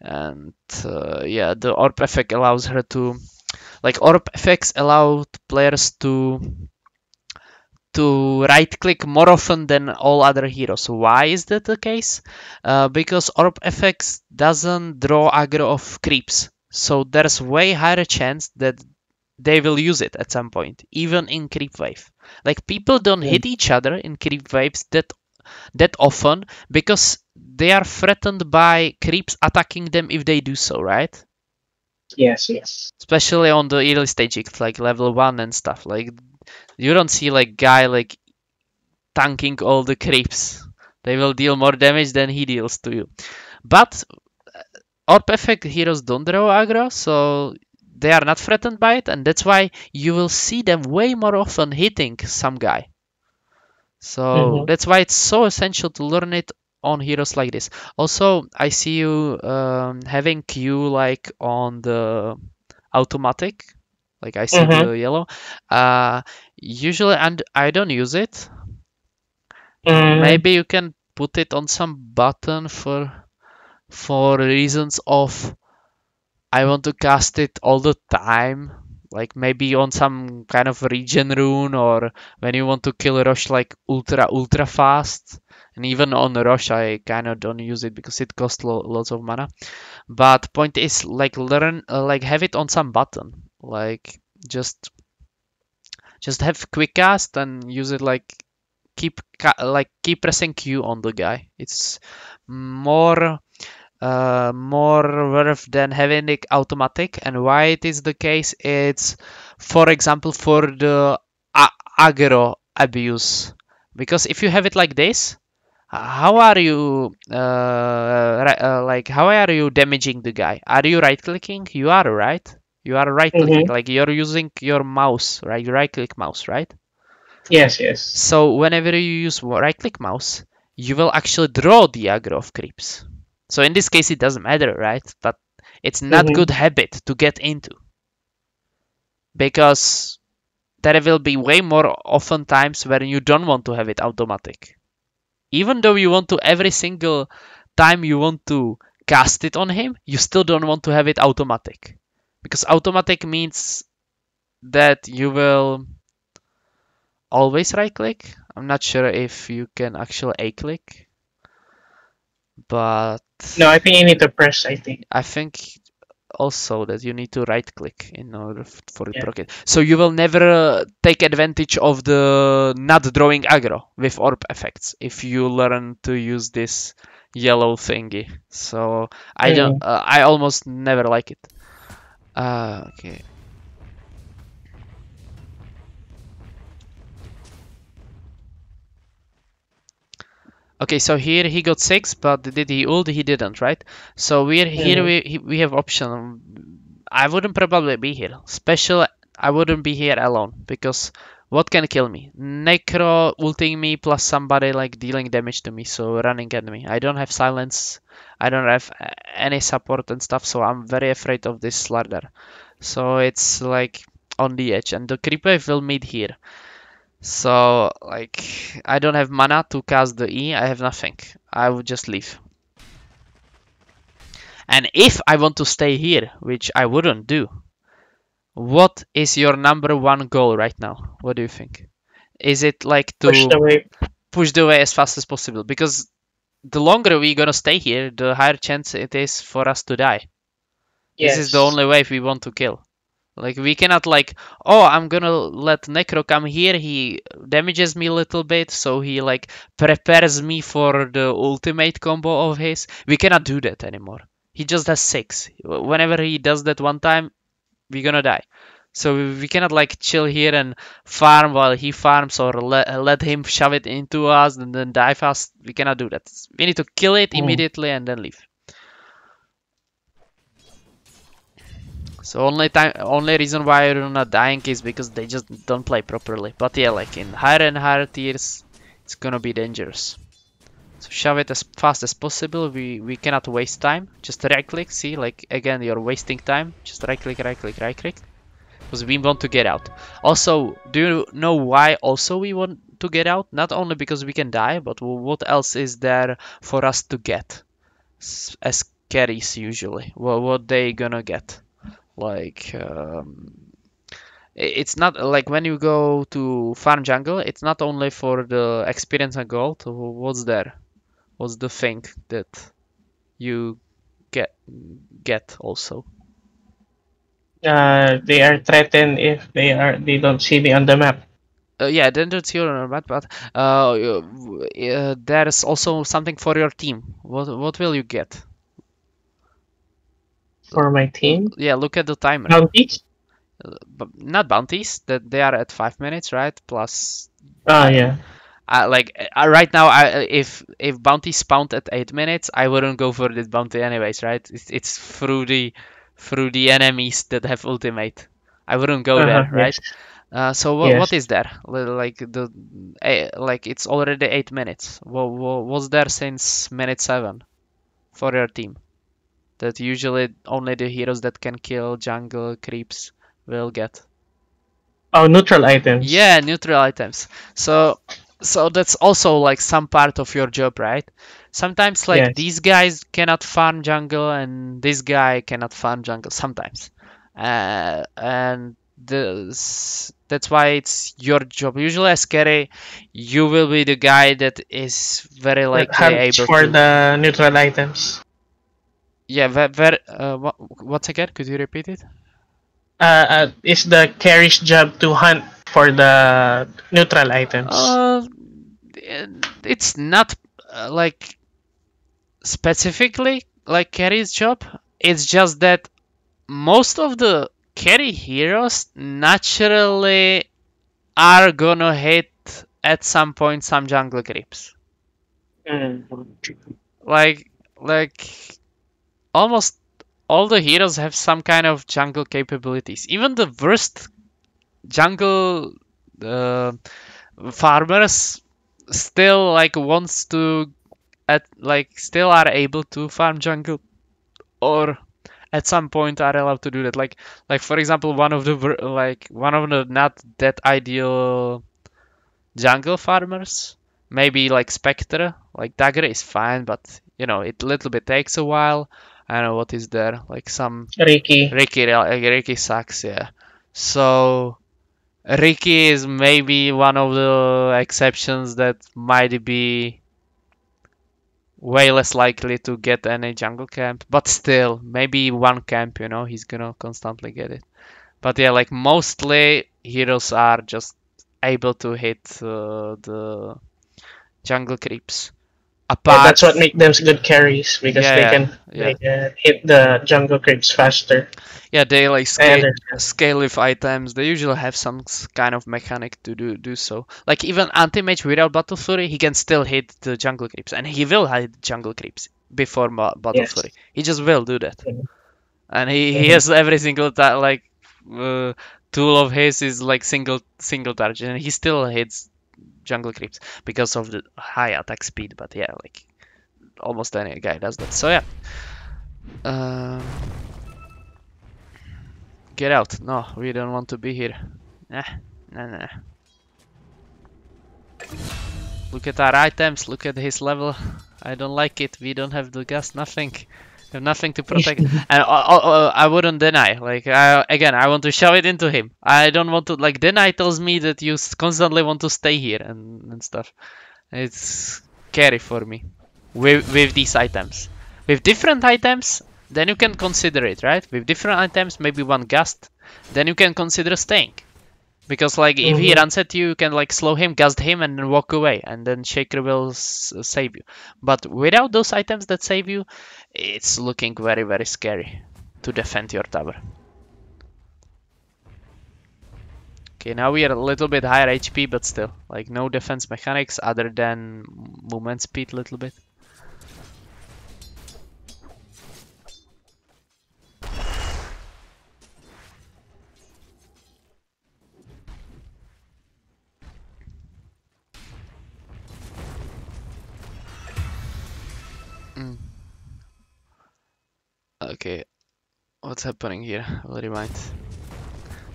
And yeah, the orb effect allows her to, like, orb effects allow players to right click more often than all other heroes. Why is that the case? Because orb effects doesn't draw aggro of creeps, so there's way higher chance that they will use it at some point, even in creep wave. Like people don't hit each other in creep waves that often because they are threatened by creeps attacking them if they do so, right? Yes, yes. Especially on the early stage, like level 1 and stuff. Like you don't see like guy like tanking all the creeps. They will deal more damage than he deals to you. But our perfect heroes don't draw aggro, so they are not threatened by it, and that's why you will see them way more often hitting some guy. So Mm-hmm. that's why it's so essential to learn it on heroes like this. Also, I see you having Q like on the automatic, like I see Mm-hmm. the yellow. Uh, Usually, and I don't use it. Mm-hmm. Maybe you can put it on some button for reasons of I want to cast it all the time. Like maybe on some kind of regen rune or when you want to kill Rosh like ultra fast. And even on Rosh I kind of don't use it because it costs lots of mana. But point is like learn like have it on some button. Like just just have quick cast and use it like keep pressing Q on the guy. It's more more worth than having it automatic. And why it is the case, it's for example for the aggro abuse. Because if you have it like this, how are you like how are you damaging the guy? Are you right clicking? You are, right? You are right clicking, Mm-hmm. like you're using your mouse, right? You right click mouse, right? Yes, yes. So whenever you use right click mouse, you will actually draw the aggro of creeps. So in this case, it doesn't matter, right? But it's not Mm-hmm. good habit to get into because there will be way more often times where you don't want to have it automatic. Even though you want to every single time you want to cast it on him, you still don't want to have it automatic. Because automatic means that you will always right click. I'm not sure if you can actually A click, but No, I think you need to press, I think. I think also that you need to right click in order for it Yeah. proc. So you will never take advantage of the not drawing aggro with orb effects if you learn to use this yellow thingy. So I don't. Mm-hmm. I almost never like it. Okay. Okay, so here he got 6, but did he ult? He didn't, right? So we're here. Mm-hmm. We have option. I wouldn't probably be here. Special, I wouldn't be here alone because what can kill me? Necro ulting me plus somebody like dealing damage to me, so running at me. I don't have silence. I don't have any support and stuff, so I'm very afraid of this Slardar. So it's like on the edge, and the creep wave will meet here. So, like, I don't have mana to cast the E, I have nothing. I would just leave. And if I want to stay here, which I wouldn't do, what is your number one goal right now? What do you think? Is it like Push to the wave. push the way as fast as possible? Because the longer we're gonna stay here, the higher chance it is for us to die. This is the Yes. only wave we want to kill. Like we cannot like, oh, I'm gonna let Necro come here. He damages me a little bit, so he like prepares me for the ultimate combo of his. We cannot do that anymore. He just has 6. Whenever he does that one time, we're gonna die. So we cannot like chill here and farm while he farms or let him shove it into us and then die fast. We cannot do that. We need to kill it Mm. immediately and then leave. So only reason why you're not dying is because they just don't play properly. But yeah, like in higher and higher tiers, it's gonna be dangerous. So shove it as fast as possible. We cannot waste time. Just right click. See, like again, you're wasting time. Just right click, right click, right click. Because we want to get out. Also, do you know why also we want to get out? Not only because we can die, but what else is there for us to get as carries usually? What they gonna get? Like it's not like when you go to farm jungle, it's not only for the experience and gold. What's there? What's the thing that you get get also? They are threatened if they don't see me on the map. Yeah, then that's your bad, but there's also something for your team. What will you get? for my team. Yeah, look at the timer. Bounties? Not bounties, that they are at 5 minutes, right? Plus, Oh, I, yeah. right now, if bounty spawned at 8 minutes, I wouldn't go for this bounty anyways, right? It's through the enemies that have ultimate. I wouldn't go Uh-huh, there, right? yes. So what Yes. is there? Like it's already 8 minutes. What was there since minute 7 for your team? That usually only the heroes that can kill jungle creeps will get. Oh, neutral items. Yeah, neutral items. So that's also like some part of your job, right? Sometimes like Yes. these guys cannot farm jungle and this guy cannot farm jungle sometimes. And that's why it's your job. Usually as carry, you will be the guy that is very That likely hunts able for to. the neutral items. Yeah, very, once again, could you repeat it? It's the carry's job to hunt for the neutral items. Uh, it's not like specifically like carry's job. It's just that most of the carry heroes naturally are gonna hit at some point some jungle creeps. Mm. Like almost all the heroes have some kind of jungle capabilities. Even the worst jungle uh, farmers still like wants to at like still are able to farm jungle or at some point are allowed to do that. Like for example, one of the not that ideal jungle farmers, maybe like Spectre, like Dagger is fine, but it little bit takes a while. I don't know what is there, like some Ricky. Ricky sucks, yeah. So Ricky is maybe one of the exceptions that might be way less likely to get any jungle camp, but still, maybe one camp, he's gonna constantly get it. But yeah, like mostly heroes are just able to hit the jungle creeps. Yeah, that's what Apart, makes them good carries because yeah, they yeah, can yeah, hit the jungle creeps faster. yeah. They like I scale understand. scale with items. They usually have some kind of mechanic to do so. Like even anti-mage without battle fury, he can still hit the jungle creeps, and he will hit jungle creeps before battle Yes. fury. He just will do that. And he Mhm. has every single uh, tool of his is like single target, and he still hits jungle creeps because of the high attack speed. But yeah, like almost any guy does that. So yeah, um, get out. No, we don't want to be here. Nah, nah, nah. Look at our items. Look at his level. I don't like it. We don't have the gas. Nothing. We have nothing to protect. And I wouldn't deny. Like again, I want to shove it into him. I don't want to like deny tells me that you constantly want to stay here and stuff. It's scary for me with these items. With different items, then you can consider it, right? With different items, maybe one gust, then you can consider staying. Because like if he Mhm. runs at you, you can like slow him, gust him, and then walk away, and then Shaker will save you. But without those items that save you, it's looking very very scary to defend your tower. Okay, now we are a little bit higher HP, but still, like no defense mechanics other than movement speed a little bit. Mm. Okay, what's happening here? Will remind.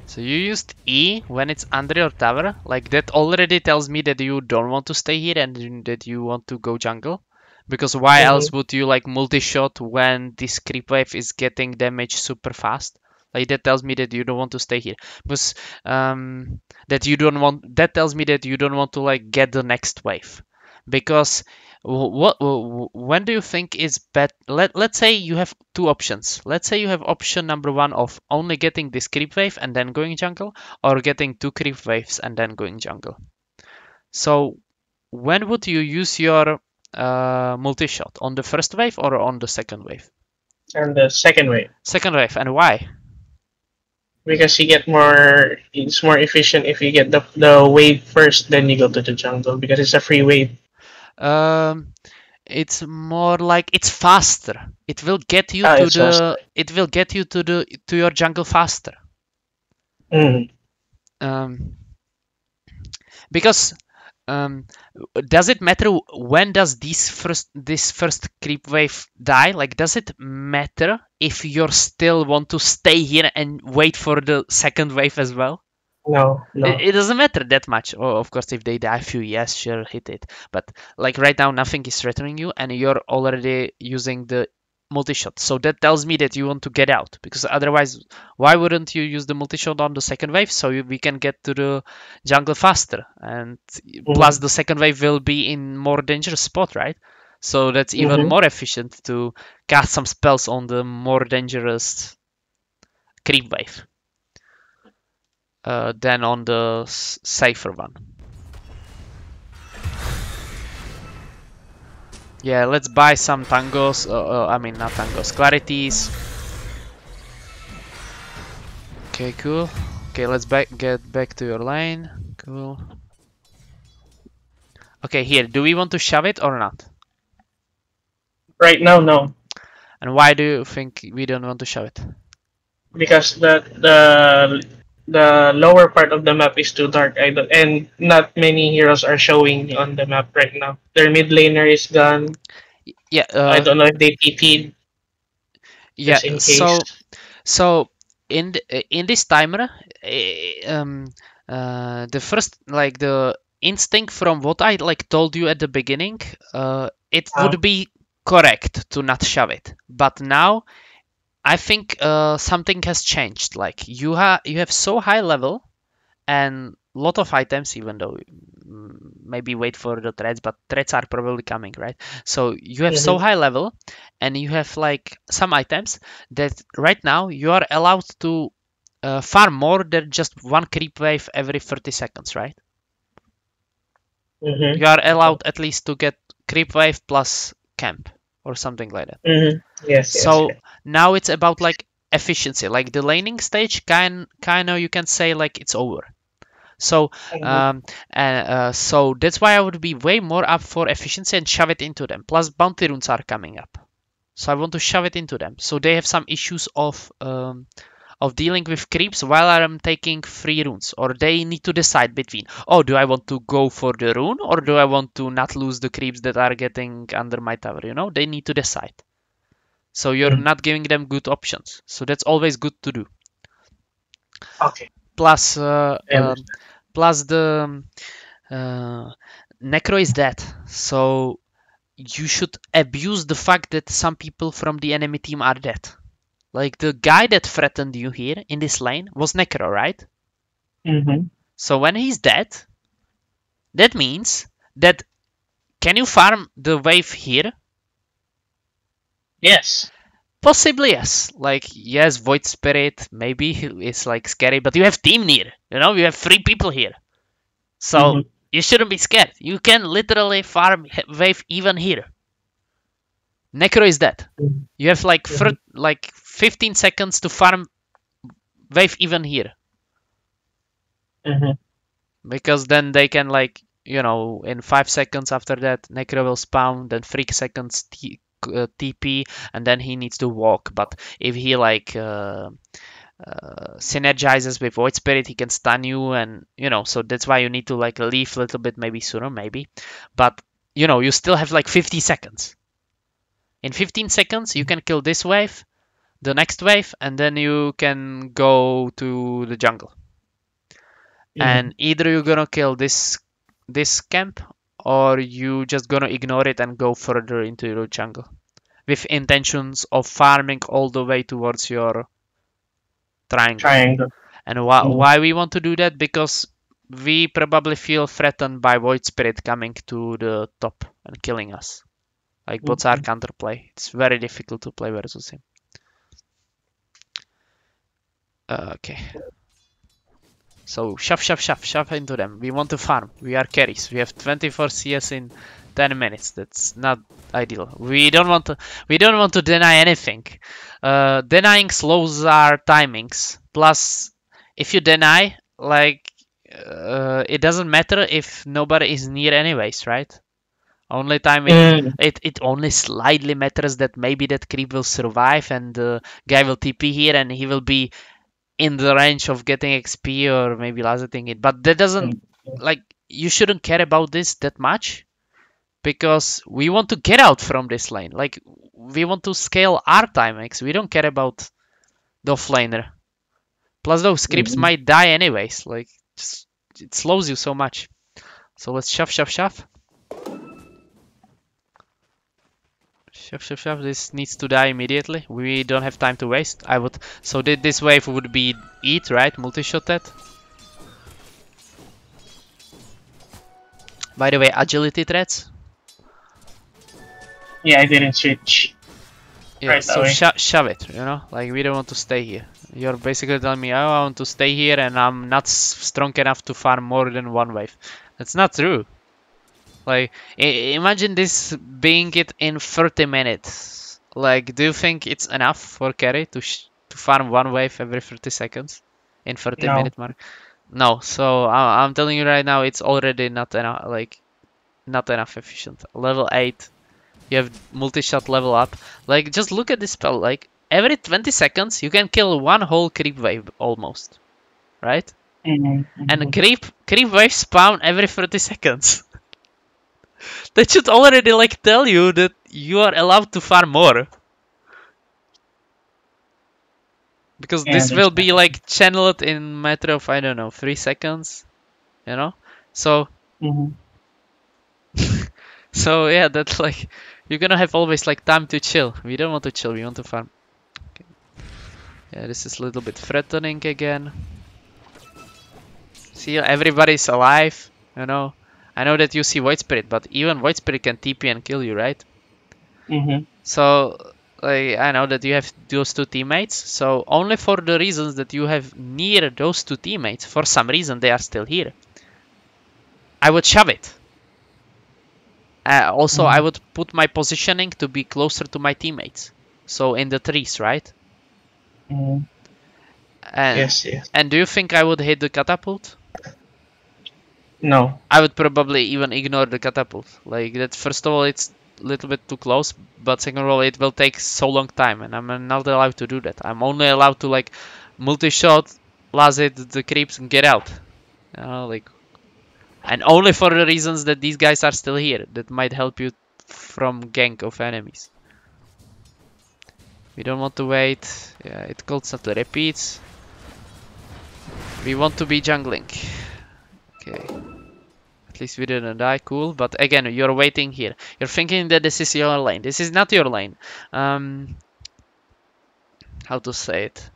So you used E when it's under your tower, like that already tells me that you don't want to stay here and that you want to go jungle. Because why else Mhm. would you like multi-shot when this creep wave is getting damage super fast? Like that tells me that you don't want to stay here. Because that tells me that you don't want to like get the next wave. because when do you think is bet? Let's say you have two options. Let's say you have option number one of only getting this creep wave and then going jungle, or getting two creep waves and then going jungle. So when would you use your multi-shot? On the first wave or on the second wave? And the second way, Second wave, and why? because you get more, it's more efficient if you get the wave first, then you go to the jungle because it's a free wave. Um, it's more like it's faster. It will get you Ah, to it's faster. it will get you to your jungle faster. Mm. Um, because does it matter when does this first creep wave die? Like, does it matter if you still want to stay here and wait for the second wave as well? No, no. It doesn't matter that much. Oh, of course, if they die a few, yes, sure, hit it. But like right now, nothing is threatening you, and you're already using the multi-shot. So that tells me that you want to get out, because otherwise, why wouldn't you use the multi-shot on the second wave so we can get to the jungle faster? And plus, the second wave will be in more dangerous spot, right? So that's even more efficient to cast some spells on the more dangerous creep wave than on the safer one. Yeah, let's buy some tangos. I mean, not tangos, clarities. Okay, cool. Okay, let's get back to your lane. Cool. Okay, here. Do we want to shove it or not? Right now, no. And why do you think we don't want to shove it? Because the lower part of the map is too dark. And not many heroes are showing on the map right now. Their mid laner is gone. Yeah. I don't know if they TP'd. Yeah. Just in case. So in this timer, the first, like, the instinct from what I like told you at the beginning, it would be correct to not shove it. But now I think something has changed. Like, you have so high level and lot of items, even though maybe wait for the threads, but threads are probably coming, right? So you have so high level and you have like some items that right now you are allowed to farm more than just one creep wave every 30 seconds, right? You are allowed at least to get creep wave plus camp or something like that. Yes. So now it's about like efficiency. Like the laning stage, kind of you can say like it's over. So so that's why I would be way more up for efficiency and shove it into them. Plus bounty runes are coming up, so I want to shove it into them. So they have some issues of dealing with creeps while I'm taking free runes, or they need to decide between, oh, do I want to go for the rune or do I want to not lose the creeps that are getting under my tower? You know, they need to decide. So you're not giving them good options. So that's always good to do. Okay. Plus the Necro is dead, so you should abuse the fact that some people from the enemy team are dead. Like the guy that threatened you here in this lane was Necro, right? So when he's dead, that means that, can you farm the wave here? Yes. Possibly, yes. Like, yes, Void Spirit, maybe it's like scary, but you have team near. You know, you have 3 people here. So you shouldn't be scared. You can literally farm wave even here. Necro is dead. You have like 15 seconds to farm wave even here. Because then they can, like, you know, in 5 seconds after that, Necro will spawn, then 3 seconds TP, and then he needs to walk. But if he like synergizes with Void Spirit, he can stun you, and you know, so that's why you need to like leave a little bit, maybe sooner, maybe. But you know, you still have like 50 seconds. In 15 seconds, you can kill this wave, the next wave, and then you can go to the jungle. And either you're gonna kill this camp, or you just gonna ignore it and go further into your jungle with intentions of farming all the way towards your triangle. And why we want to do that? Because we probably feel threatened by Void Spirit coming to the top and killing us. Like bots are counterplay. It's very difficult to play versus him. Okay. So shove into them. We want to farm. We are carries. We have 24 CS in 10 minutes. That's not ideal. We don't want to deny anything. Denying slows our timings. Plus, if you deny, like it doesn't matter if nobody is near anyways, right? Only time it only slightly matters that maybe that creep will survive and the guy will TP here and he will be in the range of getting XP or maybe laseting it. But that doesn't, like, you shouldn't care about this that much because we want to get out from this lane. Like, we want to scale our timings. We don't care about the offlaner. Plus those creeps might die anyways. Like, just, it slows you so much. So let's shove. Shove. This needs to die immediately. We don't have time to waste. So this wave would be eat, right? Multi-shot that. By the way, agility threats. Yeah, I didn't switch. Yeah, right so away. shove it, you know? Like, we don't want to stay here. You're basically telling me, oh, I want to stay here and I'm not strong enough to farm more than one wave. That's not true. Like, imagine this being it in 30 minutes. Like, do you think it's enough for carry to farm one wave every 30 seconds? In 30 minute mark? No, so I'm telling you right now, it's already not enough, like, not enough efficient. Level 8, you have multi-shot level up. Like, just look at this spell, like, every 20 seconds you can kill one whole creep wave, almost. Right? And creep wave spawn every 30 seconds. That should already, like, tell you that you are allowed to farm more. Because this will be, like, channeled in matter of, I don't know, 3 seconds. You know? So... So, yeah, that's, like... You're gonna have always, like, time to chill. We don't want to chill, we want to farm. Okay. Yeah, this is a little bit threatening again. See, everybody's alive, you know? I know that you see Void Spirit, but even Void Spirit can TP and kill you, right? So, like, I know that you have those two teammates. So, only for the reasons that you have near those two teammates, for some reason they are still here, I would shove it. Also, I would put my positioning to be closer to my teammates. So, in the trees, right? And, Yes. And do you think I would hit the catapult? No. I would probably even ignore the catapult. Like, that, first of all, it's a little bit too close, but second of all, it will take so long time, and I'm not allowed to do that. I'm only allowed to, like, multi-shot, laser the creeps, and get out. You know, like... And only for the reasons that these guys are still here. That might help you from gank of enemies. We don't want to wait. Yeah, it constantly repeats. We want to be jungling. Okay. At least we didn't die. Cool. But again, you're waiting here. You're thinking that this is your lane. This is not your lane. How to say it?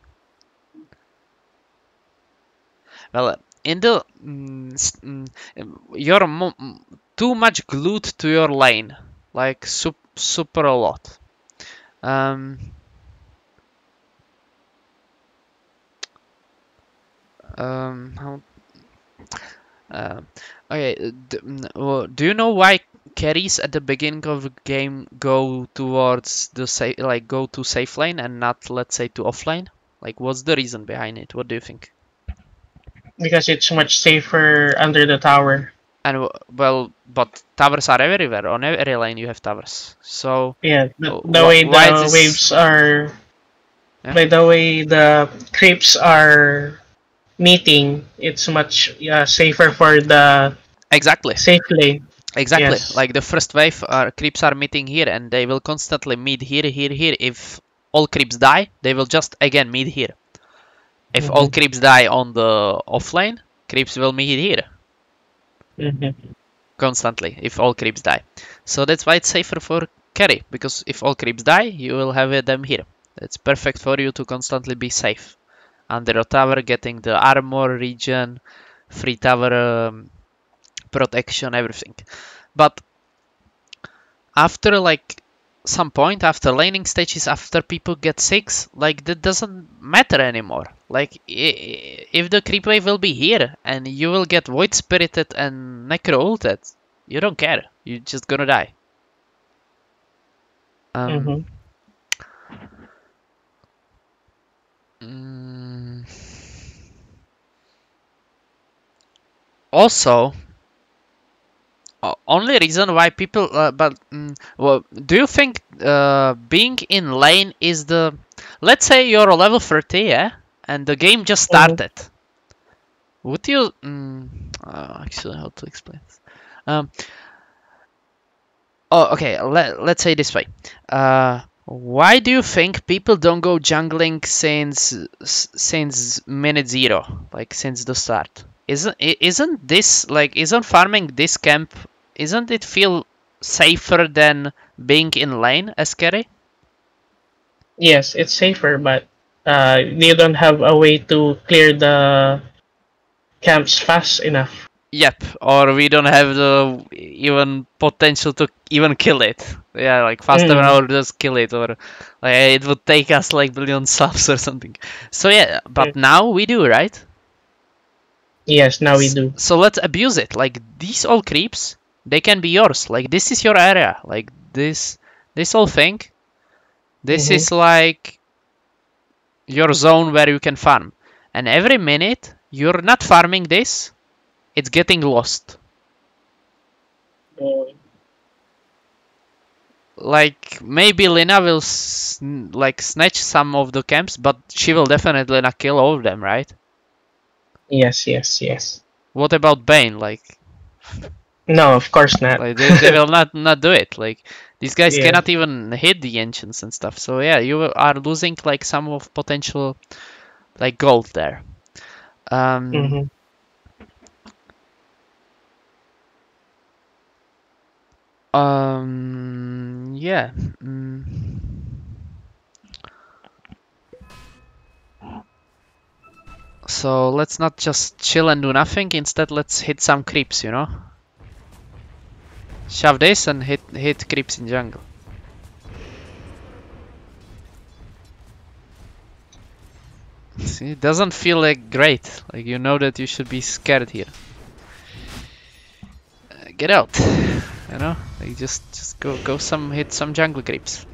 Well, in the you're too much glued to your lane, like super a lot. Okay. Do you know why carries at the beginning of the game go towards the go to safe lane and not, let's say, to offlane? Like, what's the reason behind it? What do you think? Because it's much safer under the tower. And well, but towers are everywhere. On every lane you have towers. So yeah, the way the waves are, by the way the creeps are meeting, it's much safer for the safe lane. Exactly. Yes. Like the first wave, creeps are meeting here, and they will constantly meet here. If all creeps die, they will just again meet here. If all creeps die on the offlane, creeps will meet here. Constantly, if all creeps die. So that's why it's safer for carry, because if all creeps die, you will have them here. It's perfect for you to constantly be safe. Under a tower, getting the armor regen, free tower protection, everything. But after like some point, after laning stages, after people get 6, like that doesn't matter anymore. Like if the creep wave will be here and you will get void spirited and necro ulted, you don't care. You're just gonna die. Also, only reason why people, well, do you think being in lane is the, let's say you're level 30, yeah, and the game just started. Would you, actually, how to explain this? Oh, okay, let's say this way. Why do you think people don't go jungling since minute 0, like since the start? Isn't this like isn't farming this camp? Isn't it feel safer than being in lane as carry? Yes, it's safer, but they don't have a way to clear the camps fast enough. Yep, or we don't have the even potential to even kill it. Yeah, like faster or just kill it, or like it would take us like billion subs or something. So yeah, but now we do, right? Yes, now we do. So let's abuse it. Like these all creeps, they can be yours. Like this is your area. Like this whole thing. This is like your zone where you can farm. And every minute you're not farming this, it's getting lost. Like maybe Lina will like snatch some of the camps, but she will definitely not kill all of them, right? Yes. What about Bane? Like, no, of course not. Like they will not do it. Like these guys cannot even hit the ancients and stuff. So yeah, you are losing like some of potential like gold there. Yeah. So let's not just chill and do nothing. Instead, let's hit some creeps, you know? Shove this and hit creeps in jungle. See, it doesn't feel like great. Like you know that you should be scared here. Get out, you know? Like just go hit some jungle creeps.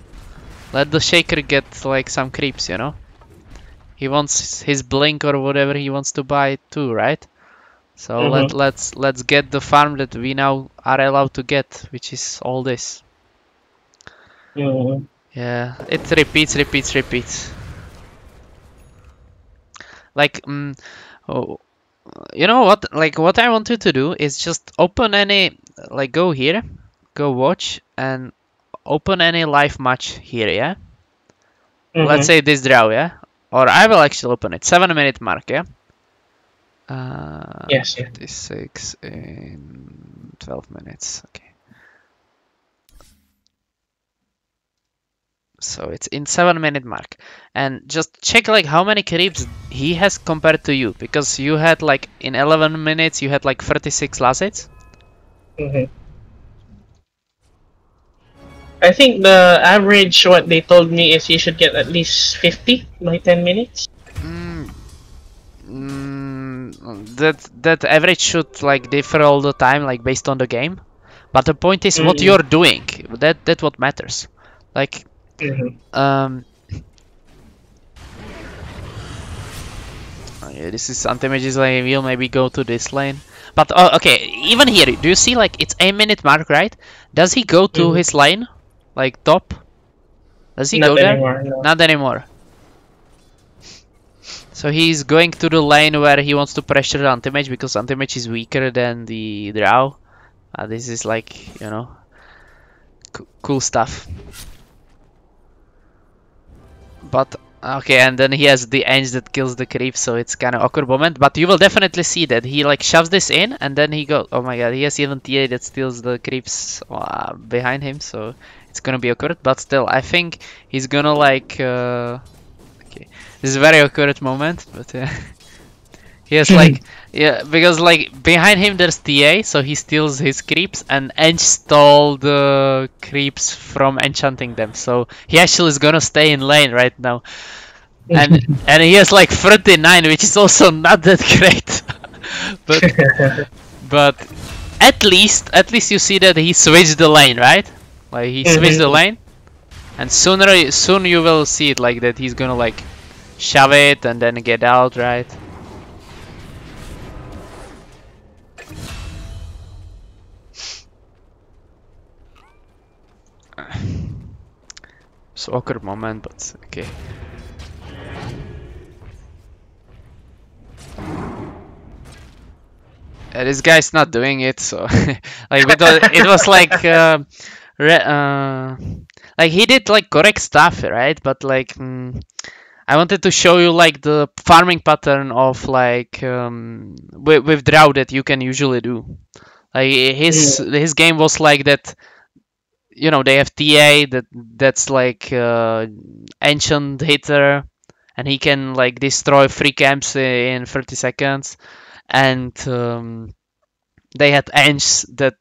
Let the shaker get like some creeps, you know? He wants his blink or whatever he wants to buy too, right? So let's get the farm that we now are allowed to get, which is all this. Yeah, it repeats. Like, oh, you know what? Like, what I want you to do is just open any, like, go here, go watch, and open any live match here, yeah? Let's say this Drow, yeah? Or I will actually open it. 7-minute mark, yeah? Yes. 56 in 12 minutes. Okay. So it's in 7-minute mark. And just check like how many creeps he has compared to you. Because you had like in 11 minutes you had like 36 last hits. I think the average what they told me is you should get at least 50 by 10 minutes. That average should like differ all the time, like based on the game. But the point is what you're doing. That's what matters. Like yeah, this is anti-mage's lane. We'll maybe go to this lane. But okay, even here, do you see like it's 8-minute mark, right? Does he go to his lane, like top? Does he go there? No. Not anymore. So he's going to the lane where he wants to pressure the anti-mage because anti-mage is weaker than the Drow. This is like, you know, cool stuff. But okay, and then he has the edge that kills the creep, so it's kind of awkward moment. But you will definitely see that he like shoves this in, and then he goes. Oh my god, he has even TA that steals the creeps behind him, so it's gonna be awkward. But still, I think he's gonna like. Okay, this is a very awkward moment, but He has like, yeah, because like behind him there's TA, so he steals his creeps, and Ench stole the creeps from enchanting them. So he actually is gonna stay in lane right now, and he has like 39, which is also not that great. but at least you see that he switched the lane, right? Like he switched the lane, and soon you will see it like that. He's gonna like shove it and then get out, right? It's an awkward moment, but okay. This guy's not doing it, so like it was like like he did like correct stuff, right? But like I wanted to show you like the farming pattern of like with Drow that you can usually do. Like his game was like that. You know, they have TA that's like ancient hitter, and he can like destroy 3 camps in 30 seconds. And they had Ench that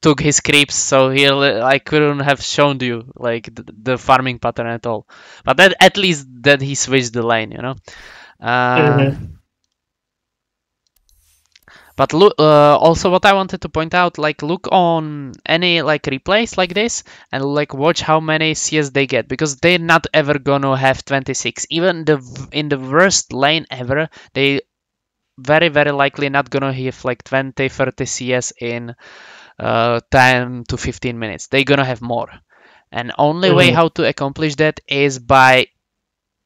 took his creeps, so I couldn't have shown you like the farming pattern at all. But at least that he switched the lane, you know. But look, also what I wanted to point out, like look on any like replays like this and like watch how many CS they get, because they're not ever gonna have 26. Even in the worst lane ever, they very likely not gonna have like 20-30 CS in 10 to 15 minutes. They're gonna have more, and only way how to accomplish that is by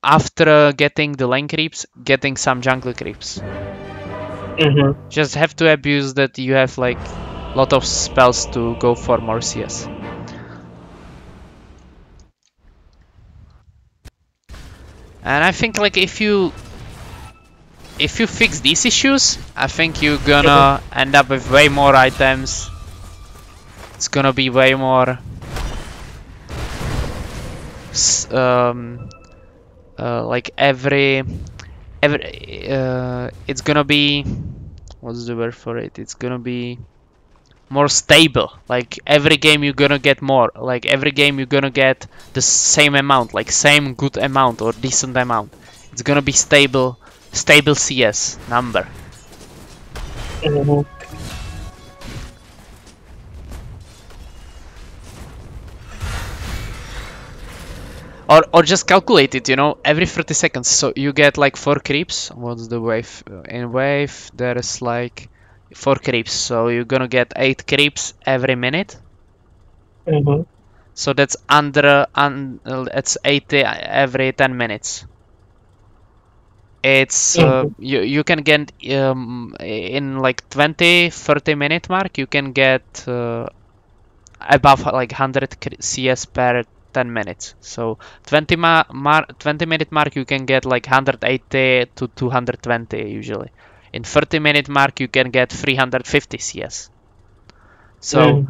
after getting the lane creeps, getting some jungle creeps. Just have to abuse that you have like a lot of spells to go for more CS. And I think like if you fix these issues, I think you're gonna end up with way more items. It's gonna be way more like every it's gonna be, what's the word for it? It's gonna be more stable. Like every game you're gonna get more. Like every game you're gonna get the same amount, like same good amount or decent amount. It's gonna be stable CS number. Or just calculate it, you know, every 30 seconds. So you get like 4 creeps. What's the wave? In wave, there is like 4 creeps. So you're gonna get 8 creeps every minute. So that's it's 80 every 10 minutes. It's you can get in like 20-30 minute mark, you can get above like 100 CS per 10 minutes. So 20 minute mark you can get like 180 to 220 usually. In 30 minute mark you can get 350 CS. So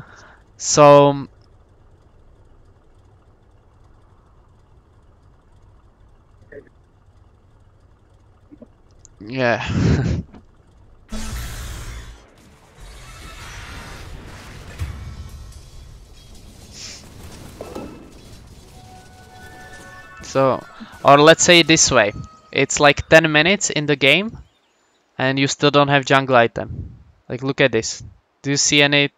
yeah. So, or let's say this way, it's like 10 minutes in the game and you still don't have jungle item. Like look at this. Do you see any,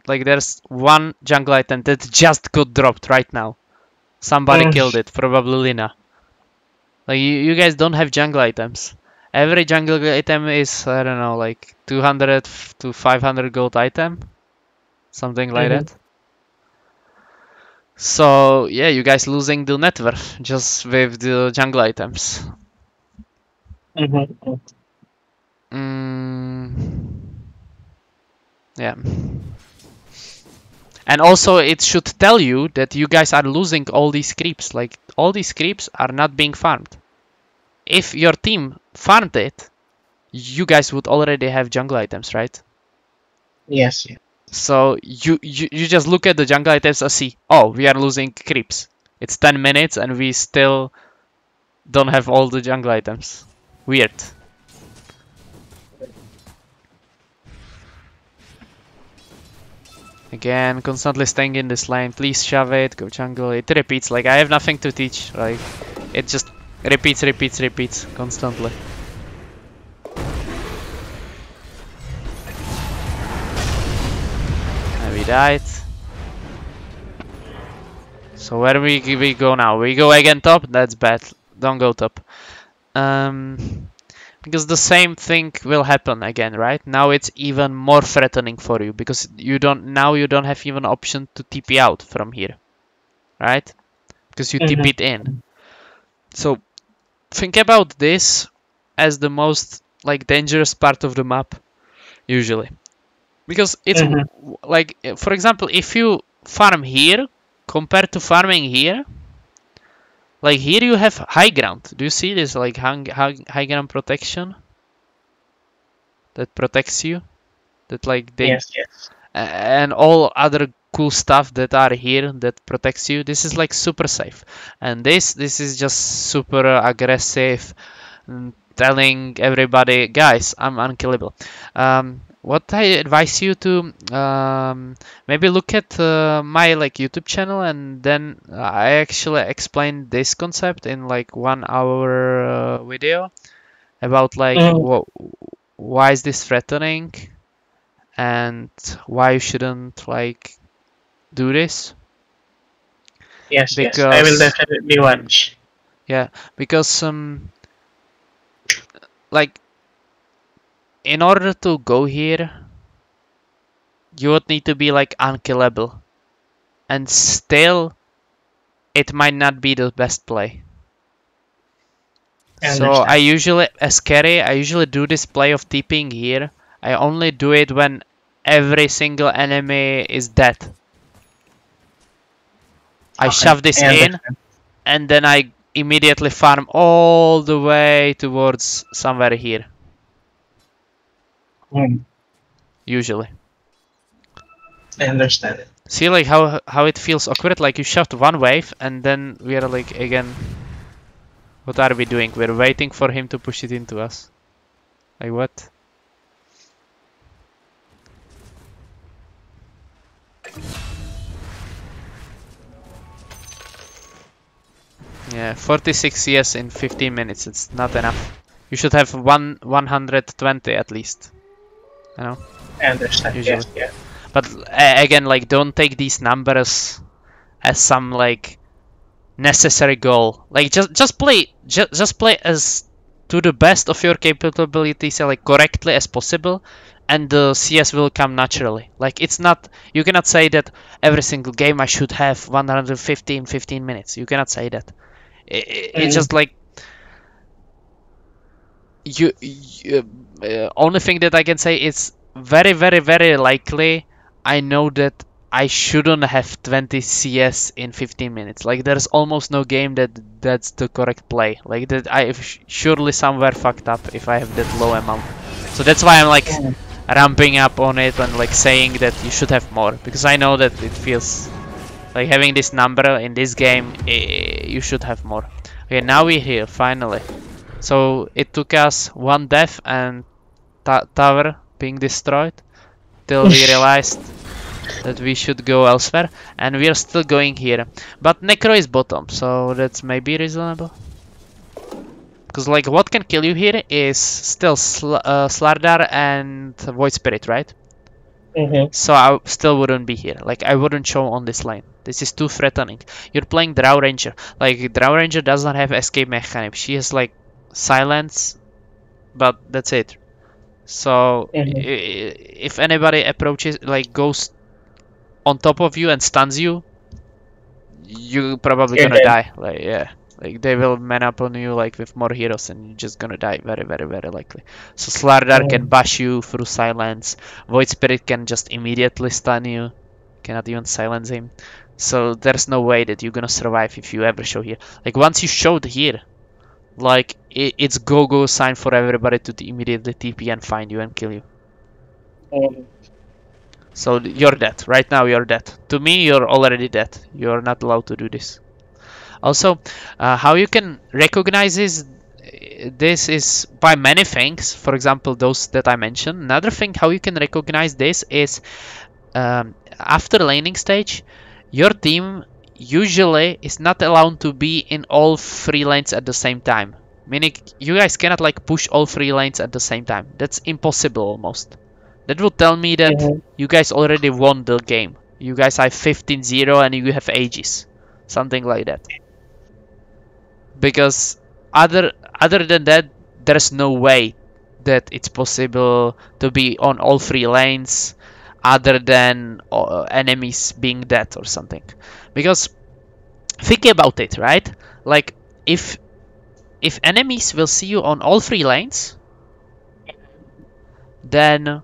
like there's one jungle item that just got dropped right now. Somebody killed it, probably Lina. Like you guys don't have jungle items. Every jungle item is, I don't know, like 200 to 500 gold item. Something like that. So yeah, you guys losing the net worth just with the jungle items. Yeah. And also it should tell you that you guys are losing all these creeps. Like all these creeps are not being farmed. If your team farmed it, you guys would already have jungle items, right? Yes. So you just look at the jungle items and see, oh, we are losing creeps. It's 10 minutes and we still don't have all the jungle items. Weird. Again, constantly staying in this lane. Please shove it, go jungle. It repeats. Like, I have nothing to teach. Like, it just repeats constantly. And we died. So where we go now? We go again top? That's bad. Don't go top. Because the same thing will happen again, right? Now it's even more threatening for you because you don't have even option to TP out from here, right? Because you TP it in. So think about this as the most like dangerous part of the map, usually, because it's like, for example, if you farm here compared to farming here. Like here you have high ground. Do you see this like high ground protection? That protects you? That like they... Yes. And all other cool stuff that are here that protects you. This is like super safe. And this is just super aggressive, telling everybody, guys, I'm unkillable. What I advise you to maybe look at my like YouTube channel, and then I actually explained this concept in like 1 hour video about like why is this threatening and why you shouldn't like do this. Yes, I will definitely watch. Yeah, because like in order to go here, you would need to be like unkillable, and still it might not be the best play. So I usually, as carry, I usually do this play of TPing here. I only do it when every single enemy is dead. I shove this in, and then I immediately farm all the way towards somewhere here. Usually. I understand it. See like how it feels awkward, like you shoved one wave and then we are like again, what are we doing? We're waiting for him to push it into us. Like what? Yeah, 46 CS in 15 minutes, it's not enough. You should have 120 at least. You know? I understand. Usually. Yes. But again, like, don't take these numbers as some like necessary goal. Like, just play as to the best of your capabilities, like correctly as possible, and the CS will come naturally. Like, it's not, you cannot say that every single game I should have 150 in 15 minutes. You cannot say that. It's just like you only thing that I can say is very, very, very likely I know that I shouldn't have 20 CS in 15 minutes. Like, there's almost no game that's the correct play. Like, that I surely somewhere fucked up if I have that low amount. So that's why I'm like ramping up on it and like saying that you should have more, because I know that it feels like having this number in this game, you should have more. Okay, now we're here finally. So it took us one death and tower being destroyed till we realized that we should go elsewhere, and we are still going here. But Necro is bottom, so that's maybe reasonable. Because like what can kill you here is still Slardar and Void Spirit, right? So I still wouldn't be here. Like, I wouldn't show on this lane. This is too threatening. You're playing Drow Ranger. Like, Drow Ranger does not have escape mechanism. She has like silence, but that's it. So if anybody approaches, like goes on top of you and stuns you, you probably gonna die. Like, yeah, like they will man up on you like with more heroes, and you're just gonna die very, very, very likely. So Slardar can bash you through silence. Void Spirit can just immediately stun you. Cannot even silence him. So there's no way that you're gonna survive if you ever show here. Like, once you showed here, like it's go sign for everybody to immediately TP and find you and kill you. So you're dead. Right now you're dead. To me, you're already dead. You're not allowed to do this. Also, how you can recognize this is by many things. For example, those that I mentioned. Another thing how you can recognize this is After laning stage, your team usually is not allowed to be in all 3 lanes at the same time. Meaning you guys cannot like push all 3 lanes at the same time. That's impossible almost. That would tell me that you guys already won the game. You guys have 15-0 and you have Aegis. Something like that. Because other than that, there's no way that it's possible to be on all 3 lanes other than enemies being dead or something. Because think about it, right? Like if enemies will see you on all 3 lanes, then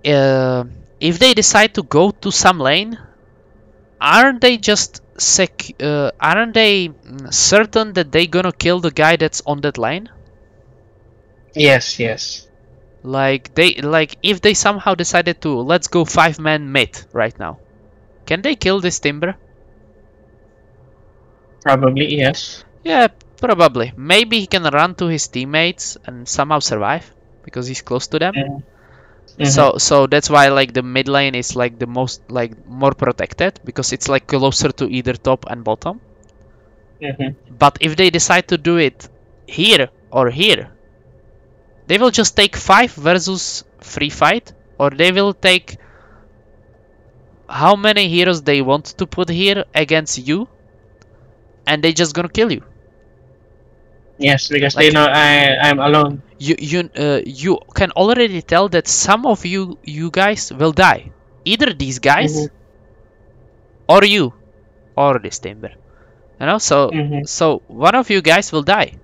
if they decide to go to some lane, aren't they certain that they gonna kill the guy that's on that lane? Yes. Like if they somehow decided to let's go 5-man mid right now, can they kill this Timber? Probably yes. Yeah, probably. Maybe he can run to his teammates and somehow survive because he's close to them. So that's why like the mid lane is like the most like more protected because it's like closer to either top and bottom. But if they decide to do it here or here, they will just take 5 versus 3 fight, or they will take how many heroes they want to put here against you, and they just gonna kill you. Yes, because like, they know I'm alone. You can already tell that some of you guys will die. Either these guys, or you, or this Timber. You know, so one of you guys will die.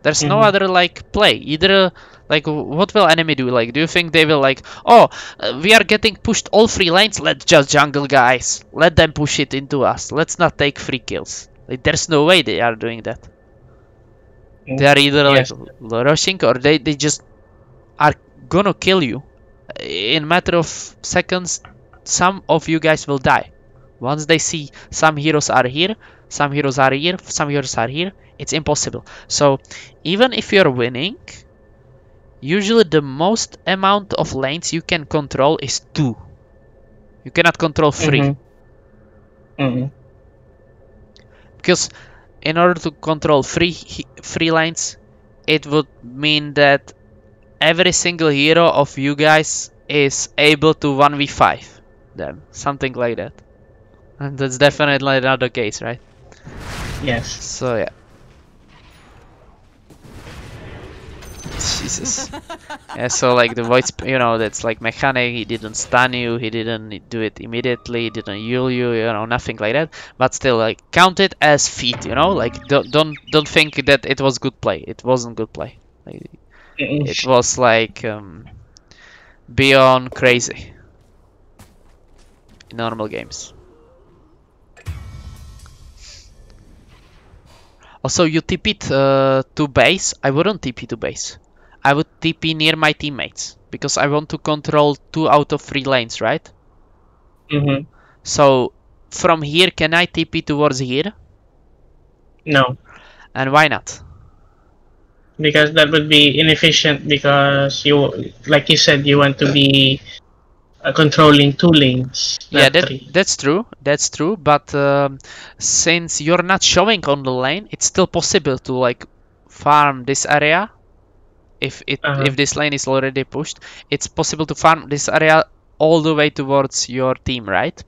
There's no other like play. Either like what will enemy do? Like, do you think they will like, oh, we are getting pushed all 3 lanes. Let's just jungle guys. Let them push it into us. Let's not take free kills. Like, there's no way they are doing that. They are either like rushing or they just are gonna kill you. In a matter of seconds, some of you guys will die. Once they see some heroes are here, some heroes are here, some heroes are here, it's impossible. So even if you're winning, usually the most amount of lanes you can control is 2. You cannot control 3. Because in order to control 3 lanes, it would mean that every single hero of you guys is able to 1v5 them, something like that. And that's definitely not the case, right? Yes. So yeah. Jesus. Yeah, so like the voice, you know, that's like mechanic. He didn't stun you, he didn't do it immediately, he didn't heal you, you know, nothing like that. But still, like, count it as feat, you know, like don't think that it was good play. It wasn't good play. Like, it was like beyond crazy in normal games. Also, you TP to base. I wouldn't TP to base. I would TP near my teammates because I want to control 2 out of 3 lanes, right? So from here, can I TP towards here? No. And why not? Because that would be inefficient because you, like you said, you want to be controlling 2 lanes. Yeah, that's true. That's true. But since you're not showing on the lane, it's still possible to like farm this area. If this lane is already pushed, it's possible to farm this area all the way towards your team, right?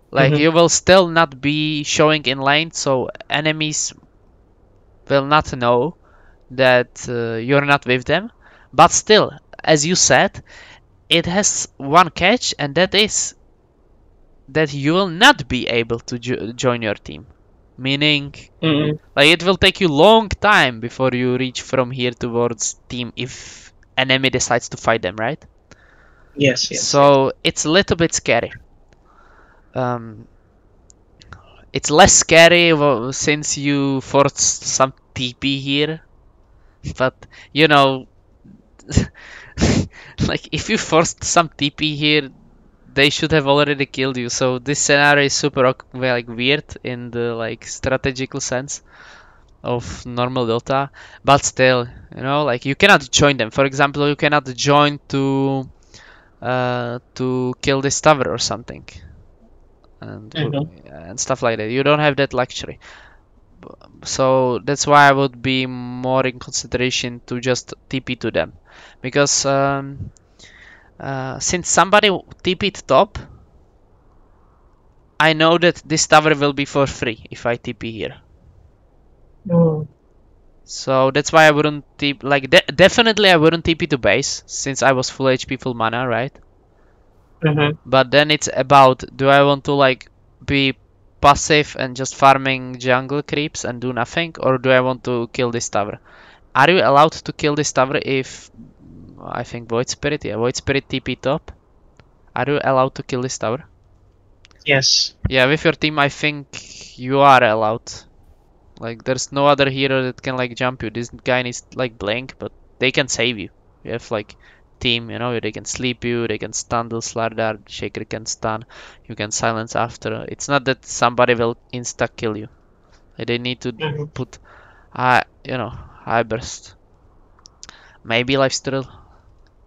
Like you will still not be showing in lane, so enemies will not know that you're not with them. But still, as you said, it has one catch, and that is that you will not be able to join your team. Meaning, like, it will take you long time before you reach from here towards team if enemy decides to fight them, right? Yes. So it's a little bit scary. It's less scary since you forced some TP here, but you know, like if you forced some TP here, they should have already killed you. So this scenario is super like weird in the like strategical sense of normal Dota, but still, you know, like you cannot join them. For example, you cannot join to to kill this tower or something, and stuff like that. You don't have that luxury. So that's why I would be more in consideration to just TP to them, because since somebody TP'd top, I know that this tower will be for free if I TP here. So that's why I wouldn't TP, like definitely I wouldn't TP to base since I was full HP, full mana, right? But then it's about, do I want to like be passive and just farming jungle creeps and do nothing, or do I want to kill this tower? Are you allowed to kill this tower if, I think Void Spirit, yeah, Void Spirit TP top? Are you allowed to kill this tower? Yes. Yeah, with your team I think you are allowed. Like there's no other hero that can like jump you. This guy needs like blink, but they can save you. You have like team, you know, they can sleep you, they can stun the Slardar, Shaker can stun, you can silence after. It's not that somebody will insta kill you. They need to put high burst. Maybe lifesteal,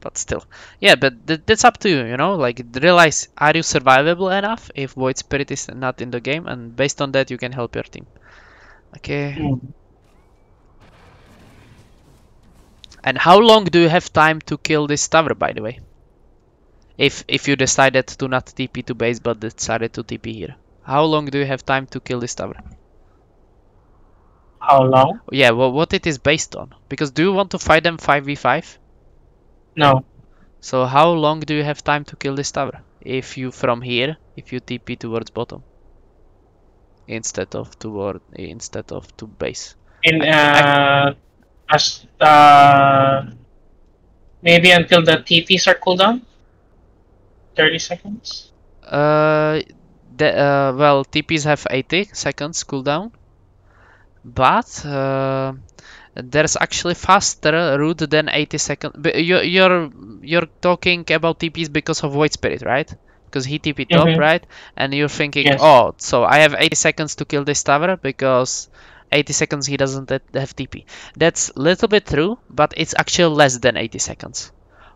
but still. Yeah, but that's up to you, you know, like realize, are you survivable enough if Void Spirit is not in the game, and based on that you can help your team. Okay. And how long do you have time to kill this tower, by the way? If you decided to not TP to base but decided to TP here. How long do you have time to kill this tower? How long? Yeah, well, what it is based on. Because do you want to fight them 5v5? No. So how long do you have time to kill this tower? If you from here, if you TP towards bottom. Instead of to base. Maybe until the TPs are cooldown? 30 seconds? Well, TPs have 80 seconds cooldown, but there's actually faster route than 80 seconds. But you're talking about TPs because of Void Spirit, right? Because he TP top, right? And you're thinking, yes. Oh, so I have 80 seconds to kill this tower because 80 seconds he doesn't have TP. That's a little bit true, but it's actually less than 80 seconds.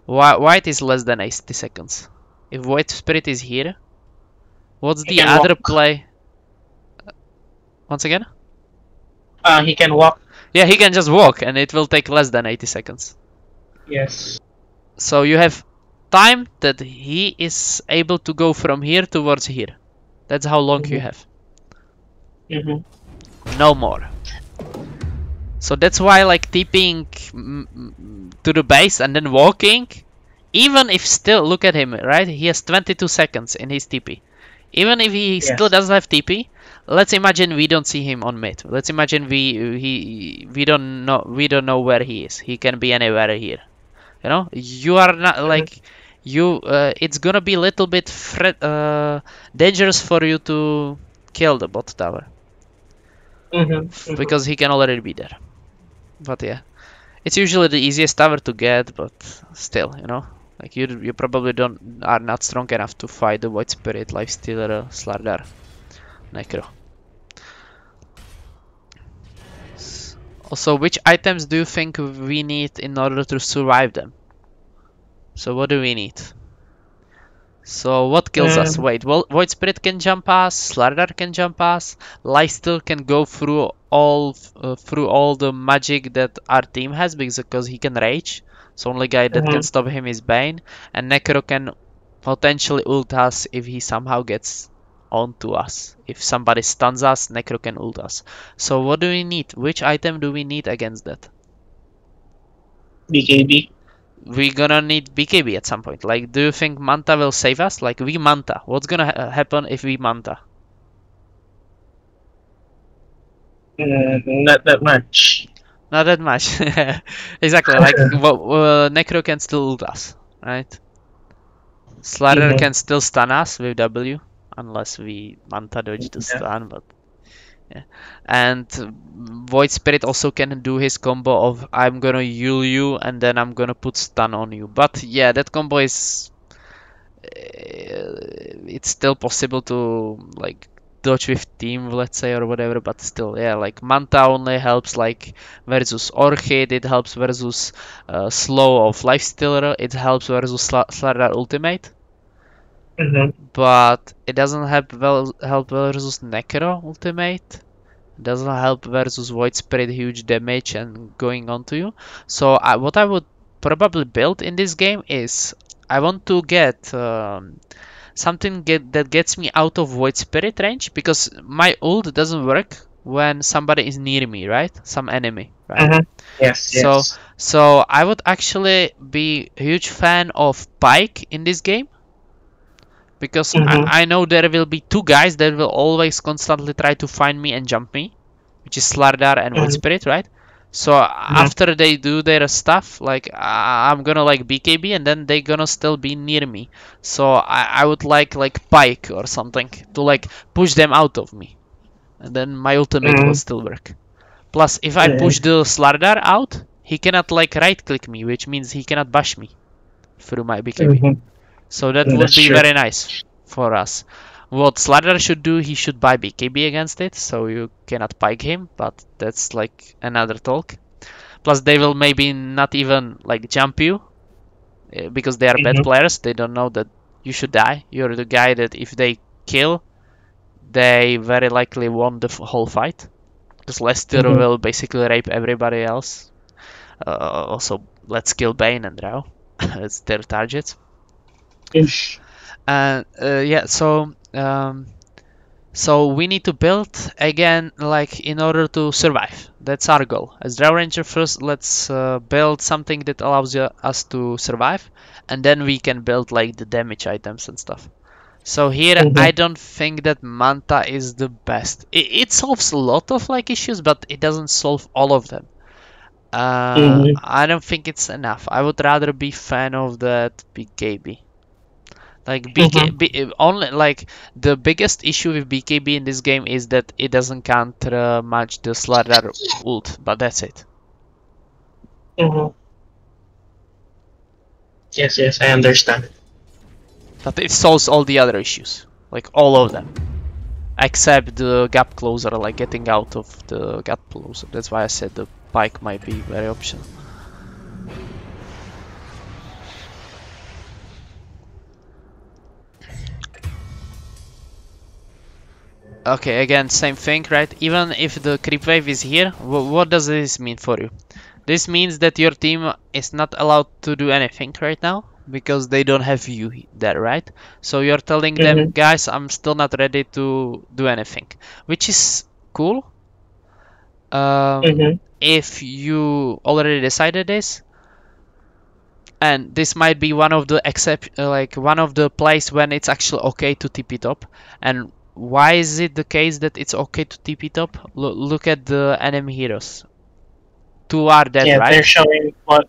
Why it is less than 80 seconds? If Void Spirit is here, what's the other play? Once again? He can walk. Yeah, he can just walk and it will take less than 80 seconds. Yes. So you have time that he is able to go from here towards here. That's how long you have. No more. So that's why like TPing to the base and then walking, even if still, look at him, right? He has 22 seconds in his TP. Even if he still doesn't have TP, let's imagine we don't see him on mid. Let's imagine we don't know where he is. He can be anywhere here. You know, you are not like it's gonna be a little bit dangerous for you to kill the bot tower because he can already be there. But yeah, it's usually the easiest tower to get, but still, you know, like you probably are not strong enough to fight the Void Spirit, Lifestealer, Slardar, Necro. Also, which items do you think we need in order to survive them? So what do we need? So what kills us? Wait, well, Void Spirit can jump us, Slardar can jump us, Lifesteal can go through all the magic that our team has because he can rage. So only guy that can stop him is Bane, and Necro can potentially ult us if he somehow gets onto us. If somebody stuns us, Necro can ult us. So what do we need? Which item do we need against that? BKB. We're gonna need BKB at some point. Like, do you think Manta will save us? Like, we Manta. What's gonna happen if we Manta? Not that much. Not that much. Exactly. Like, Necro can still ult us, right? Slardar can still stun us with W, unless we Manta dodge the stun, but yeah. And Void Spirit also can do his combo of I'm gonna heal you and then I'm gonna put stun on you. But yeah, that combo is it's still possible to like dodge with team, let's say, or whatever, but still, yeah, like Manta only helps like versus Orchid, it helps versus slow of Lifestealer, it helps versus Slardar ultimate. But it doesn't help versus Necro ultimate. It doesn't help versus Void Spirit huge damage and going on to you. So what I would probably build in this game is I want to get something that gets me out of Void Spirit range, because my ult doesn't work when somebody is near me, right? Some enemy, right? Yes. So I would actually be a huge fan of Pike in this game, because I know there will be two guys that will always constantly try to find me and jump me, which is Slardar and Void Spirit, right? So after they do their stuff, like I'm gonna like BKB, and then they gonna still be near me. So I would like Pike or something to like push them out of me, and then my ultimate will still work. Plus, if I push the Slardar out, he cannot like right click me, which means he cannot bash me through my BKB. So that would be very nice for us. What Slardar should do, he should buy BKB against it, so you cannot pike him, but that's like another talk. Plus they will maybe not even like jump you, because they are bad players, they don't know that you should die. You're the guy that if they kill, they very likely won the whole fight. Because Lester will basically rape everybody else. Also, let's kill Bane and Drow. It's their targets. And yeah, so we need to build again, like in order to survive. That's our goal. As Drow Ranger, first let's build something that allows us to survive, and then we can build like the damage items and stuff. So here I don't think that Manta is the best. It solves a lot of like issues, but it doesn't solve all of them. I don't think it's enough. I would rather be fan of that BKB. Like only like the biggest issue with BKB in this game is that it doesn't counter much the Slardar ult, but that's it. Yes, I understand. But it solves all the other issues, like all of them, except the gap closer, like getting out of the gap closer. That's why I said the Pike might be very optional. Okay, again, same thing, right? Even if the creep wave is here, what does this mean for you? This means that your team is not allowed to do anything right now, because they don't have you there, right? So you're telling them, guys, I'm still not ready to do anything, which is cool. If you already decided this, and this might be one of the one of the plays when it's actually okay to TP top. And why is it the case that it's okay to TP top? Look at the enemy heroes. Two are dead, right? Yeah, they're showing what.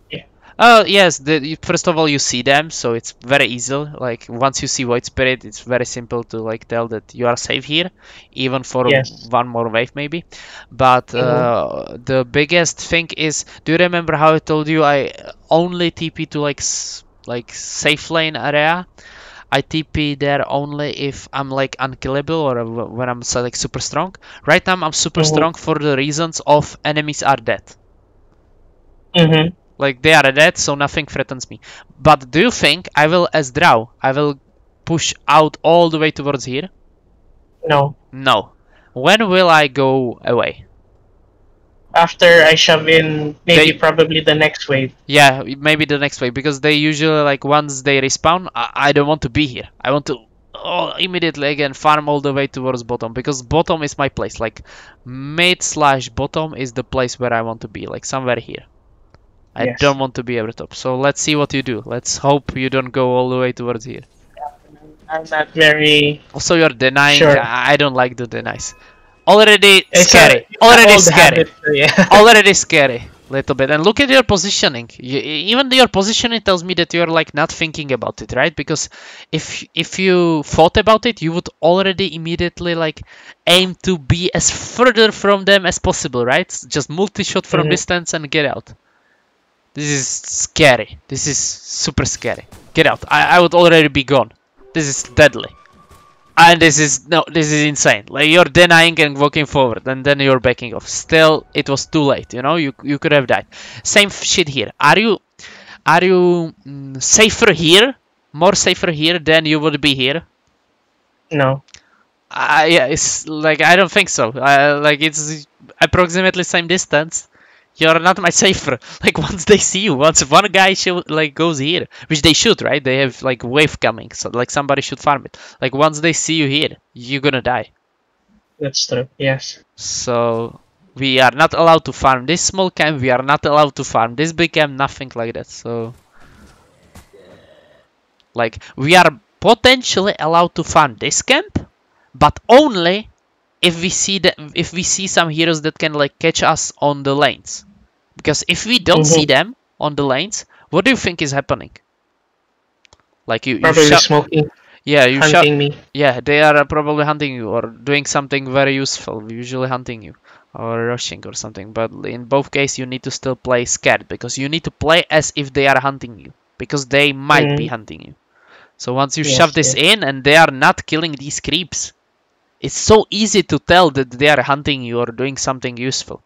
Oh yes, first of all you see them, so it's very easy. Like once you see Void Spirit, it's very simple to like tell that you are safe here, even for one more wave maybe. But the biggest thing is, do you remember how I told you I only TP to like safe lane area? I TP there only if I'm like unkillable or when I'm like super strong. Right now I'm super strong for the reasons of enemies are dead. Like they are dead, so nothing threatens me. But do you think I will, as Drow, I will push out all the way towards here? No. No. When will I go away? After I shove in, probably the next wave. Yeah, maybe the next wave, because they usually, like, once they respawn, I don't want to be here. I want to immediately again farm all the way towards bottom, because bottom is my place. Like, mid/bottom is the place where I want to be, like somewhere here. I don't want to be over top. So let's see what you do. Let's hope you don't go all the way towards here. I'm not very. Also, you're denying. Sure. I don't like the denies. Already scary. Already scary. Already scary. Little bit. And look at your positioning. Even your positioning tells me that you're like not thinking about it, right? Because if you thought about it, you would already immediately like aim to be as further from them as possible, right? Just multi-shot from distance and get out. This is scary. This is super scary. Get out. I would already be gone. This is deadly. And this is insane. Like, you're denying and walking forward, and then you're backing off. Still, it was too late. You know, you could have died. Same shit here. Are you safer here? More safer here than you would be here? No. Yeah, it's like, I don't think so. Like, it's approximately same distance. You're not much safer. Like, once they see you, once one guy goes here, which they should, right? They have like wave coming, so like somebody should farm it. Like, once they see you here, you're gonna die. That's true. Yes. So we are not allowed to farm this small camp. We are not allowed to farm this big camp. Nothing like that. So, like, we are potentially allowed to farm this camp, but only if we see some heroes that can like catch us on the lanes. Because if we don't see them on the lanes, what do you think is happening? Like, you probably smoking. Yeah, you hunting me. Yeah, they are probably hunting you or doing something very useful. Usually hunting you or rushing or something. But in both cases, you need to still play scared, because you need to play as if they are hunting you, because they might be hunting you. So once you shove this in and they are not killing these creeps, it's so easy to tell that they are hunting you or doing something useful.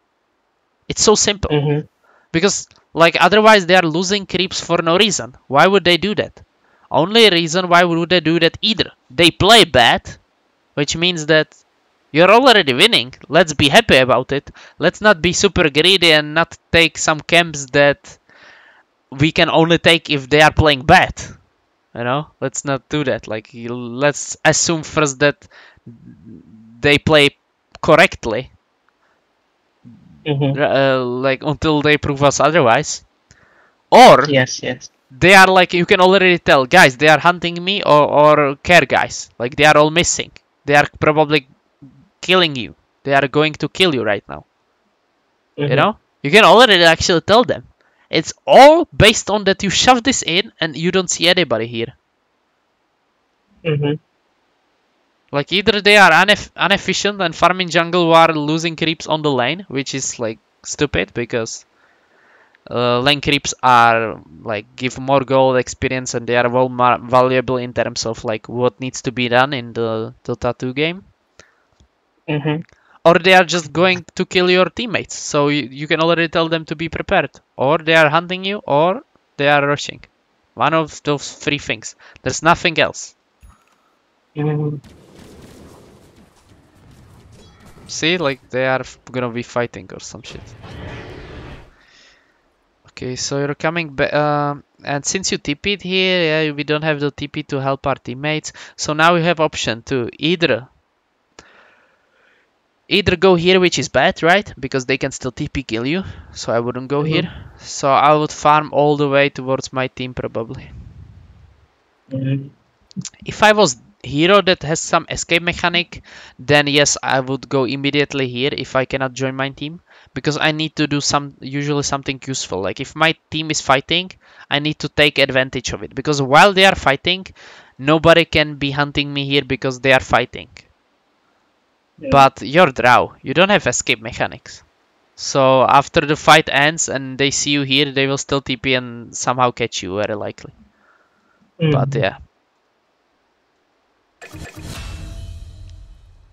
It's so simple. Because, like, otherwise they are losing creeps for no reason. Why would they do that? Only reason why would they do that, either they play bad, which means that you're already winning. Let's be happy about it. Let's not be super greedy and not take some camps that we can only take if they are playing bad. You know, let's not do that. Like, let's assume first that they play correctly, like, until they prove us otherwise. Or they are like, you can already tell, guys, they are hunting me, or care guys, like, they are all missing. They are probably killing you. They are going to kill you right now. You know, you can already actually tell them. It's all based on that you shove this in and you don't see anybody here. Like, either they are inefficient and farming jungle while losing creeps on the lane, which is like stupid, because lane creeps are like give more gold experience and they are well valuable in terms of like what needs to be done in the Dota 2 game. Or they are just going to kill your teammates, so you can already tell them to be prepared. Or they are hunting you, or they are rushing. One of those three things. There's nothing else. See, like, they are gonna be fighting or some shit. Okay, so you're coming back, and since you TP'd here, yeah, we don't have the TP to help our teammates. So now we have option to either go here, which is bad, right? Because they can still TP kill you. So I wouldn't go here. So I would farm all the way towards my team, probably. If I was hero that has some escape mechanic, then yes, I would go immediately here if I cannot join my team, because I need to do usually something useful. Like, if my team is fighting, I need to take advantage of it, because while they are fighting, nobody can be hunting me here because they are fighting. But you're Drow, you don't have escape mechanics. So after the fight ends and they see you here, they will still TP and somehow catch you, very likely. But yeah.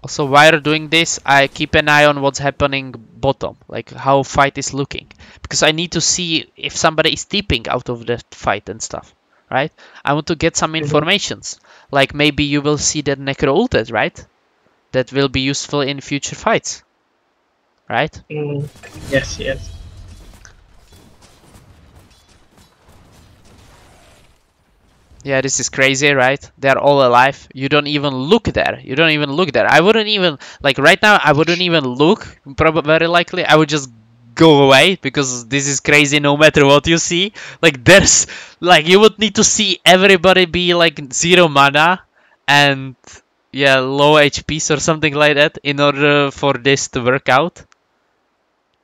Also, while you're doing this, I keep an eye on what's happening bottom, like how fight is looking, because I need to see if somebody is TPing out of the fight and stuff, right? I want to get some informations, like maybe you will see that Necro ulted, right? That will be useful in future fights, right? Yes. Yeah, this is crazy, right? They're all alive. You don't even look there. I wouldn't even, like, right now, I wouldn't even look, probably, very likely. I would just go away, because this is crazy no matter what you see. Like, there's, like, you would need to see everybody be, like, 0 mana and, yeah, low HPs or something like that in order for this to work out.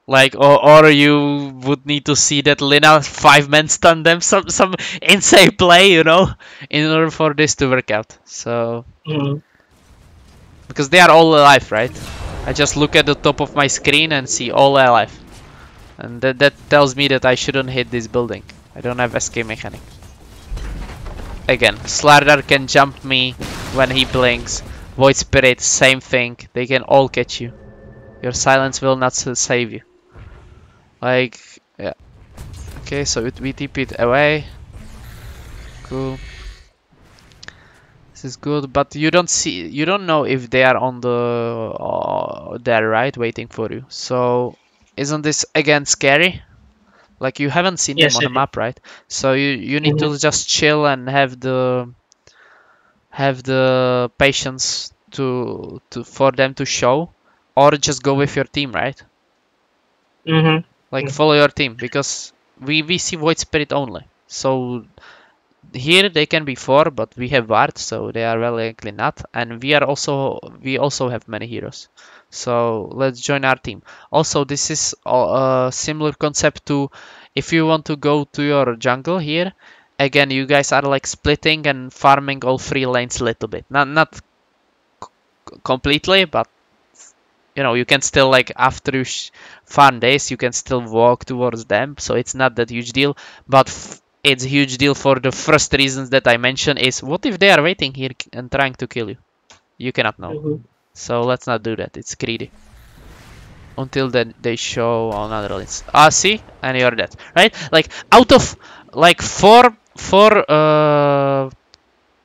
Like, or you would need to see that Lina 5-man stun them, some insane play, you know, in order for this to work out. So, because they are all alive, right? I just look at the top of my screen and see all alive, and that tells me that I shouldn't hit this building. I don't have escape mechanic. Again, Slardar can jump me when he blinks. Void Spirit, same thing. They can all catch you. Your silence will not save you. Like, yeah. Okay, so we TP it away. Cool. This is good, but you don't know if they are on the there, right, waiting for you. So, isn't this again scary? Like you haven't seen them on the map, right? So you need to just chill and have the patience to for them to show, or just go with your team, right? Like follow your team, because we see Void Spirit only. So here they can be 4, but we have Ward, so they are very likely not. And we also have many heroes. So let's join our team. Also, this is a similar concept to if you want to go to your jungle here. Again, you guys are like splitting and farming all 3 lanes a little bit. Not completely, but you know, you can still, like, after you farm days, you can still walk towards them. So it's not that huge deal. But it's a huge deal for the first reasons that I mentioned is, what if they are waiting here and trying to kill you? You cannot know. So let's not do that. It's greedy. Until then they show on other lanes. See? And you're dead. Right? Like, out of, like, four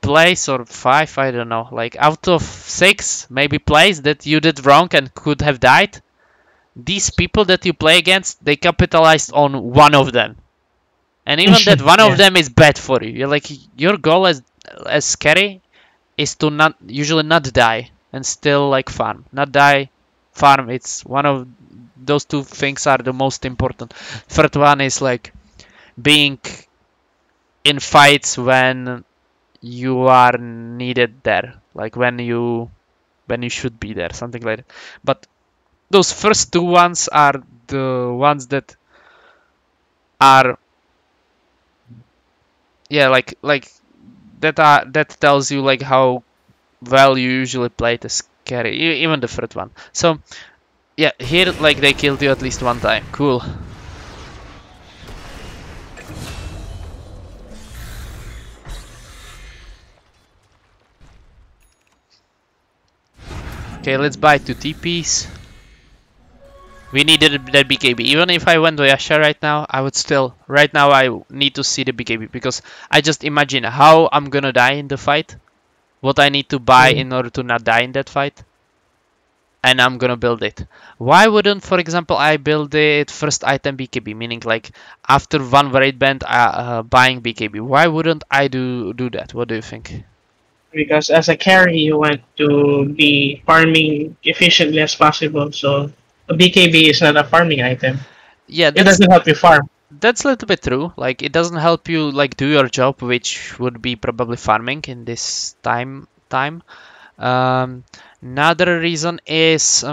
plays or 5, I don't know. Like, out of 6, maybe plays that you did wrong and could have died, these people that you play against, they capitalized on one of them. And even that one of them is bad for you. You're like, your goal as carry is to usually not die and still, like, farm. Not die, farm. It's one of those 2 things are the most important. Third one is like being in fights when you are needed there, like when you should be there, something like that. But those first 2 ones are the ones that are, yeah, like that tells you like how well you usually play the carry, even the third one. So yeah, here like they killed you at least 1 time. Cool. Okay, let's buy 2 TPs. We needed that BKB. Even if I went to Yasha right now, I would still... Right now I need to see the BKB, because I just imagine how I'm gonna die in the fight. What I need to buy in order to not die in that fight. And I'm gonna build it. Why wouldn't, for example, I build it first item BKB? Meaning like after 1 raid band buying BKB. Why wouldn't I do that? What do you think? Because as a carry, you want to be farming efficiently as possible. So a BKB is not a farming item. Yeah, it doesn't help you farm. That's a little bit true. Like, it doesn't help you like do your job, which would be probably farming in this time. Another reason is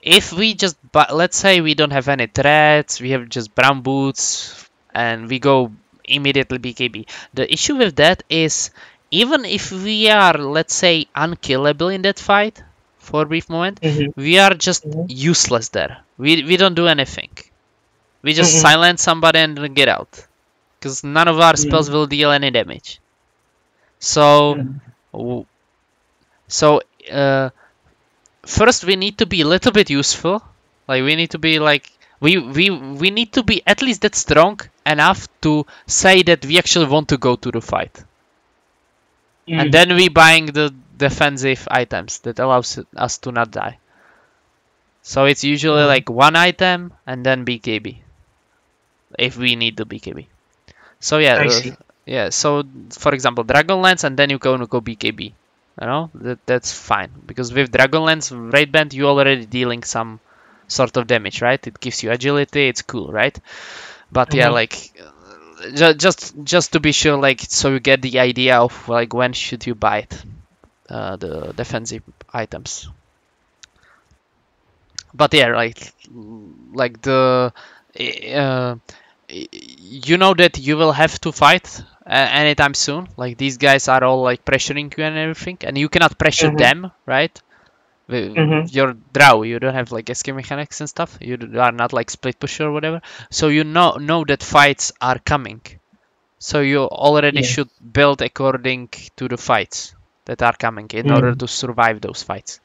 if we just let's say we don't have any threats, we have just brown boots, and we go immediately BKB. The issue with that is, even if we are, let's say, unkillable in that fight for a brief moment, we are just useless there. We don't do anything. We just silence somebody and then get out, because none of our spells will deal any damage. So, first we need to be a little bit useful. Like, we need to be like we need to be at least that strong enough to say that we actually want to go to the fight. And then we buying the defensive items that allows us to not die. So it's usually like 1 item and then BKB, if we need the BKB. So yeah, so for example, Dragonlance, and then you go BKB. You know, that's fine, because with Dragonlance raid band you already dealing some sort of damage, right? It gives you agility, it's cool, right? But yeah, like just to be sure, like, so you get the idea of like when should you buy it, the defensive items. But yeah, like the you know that you will have to fight anytime soon. Like, these guys are all like pressuring you and everything, and you cannot pressure them, right? You're Drow, you don't have like escape mechanics and stuff. You are not like split pusher or whatever. So you know that fights are coming. So you already should build according to the fights. that are coming in order to survive those fights.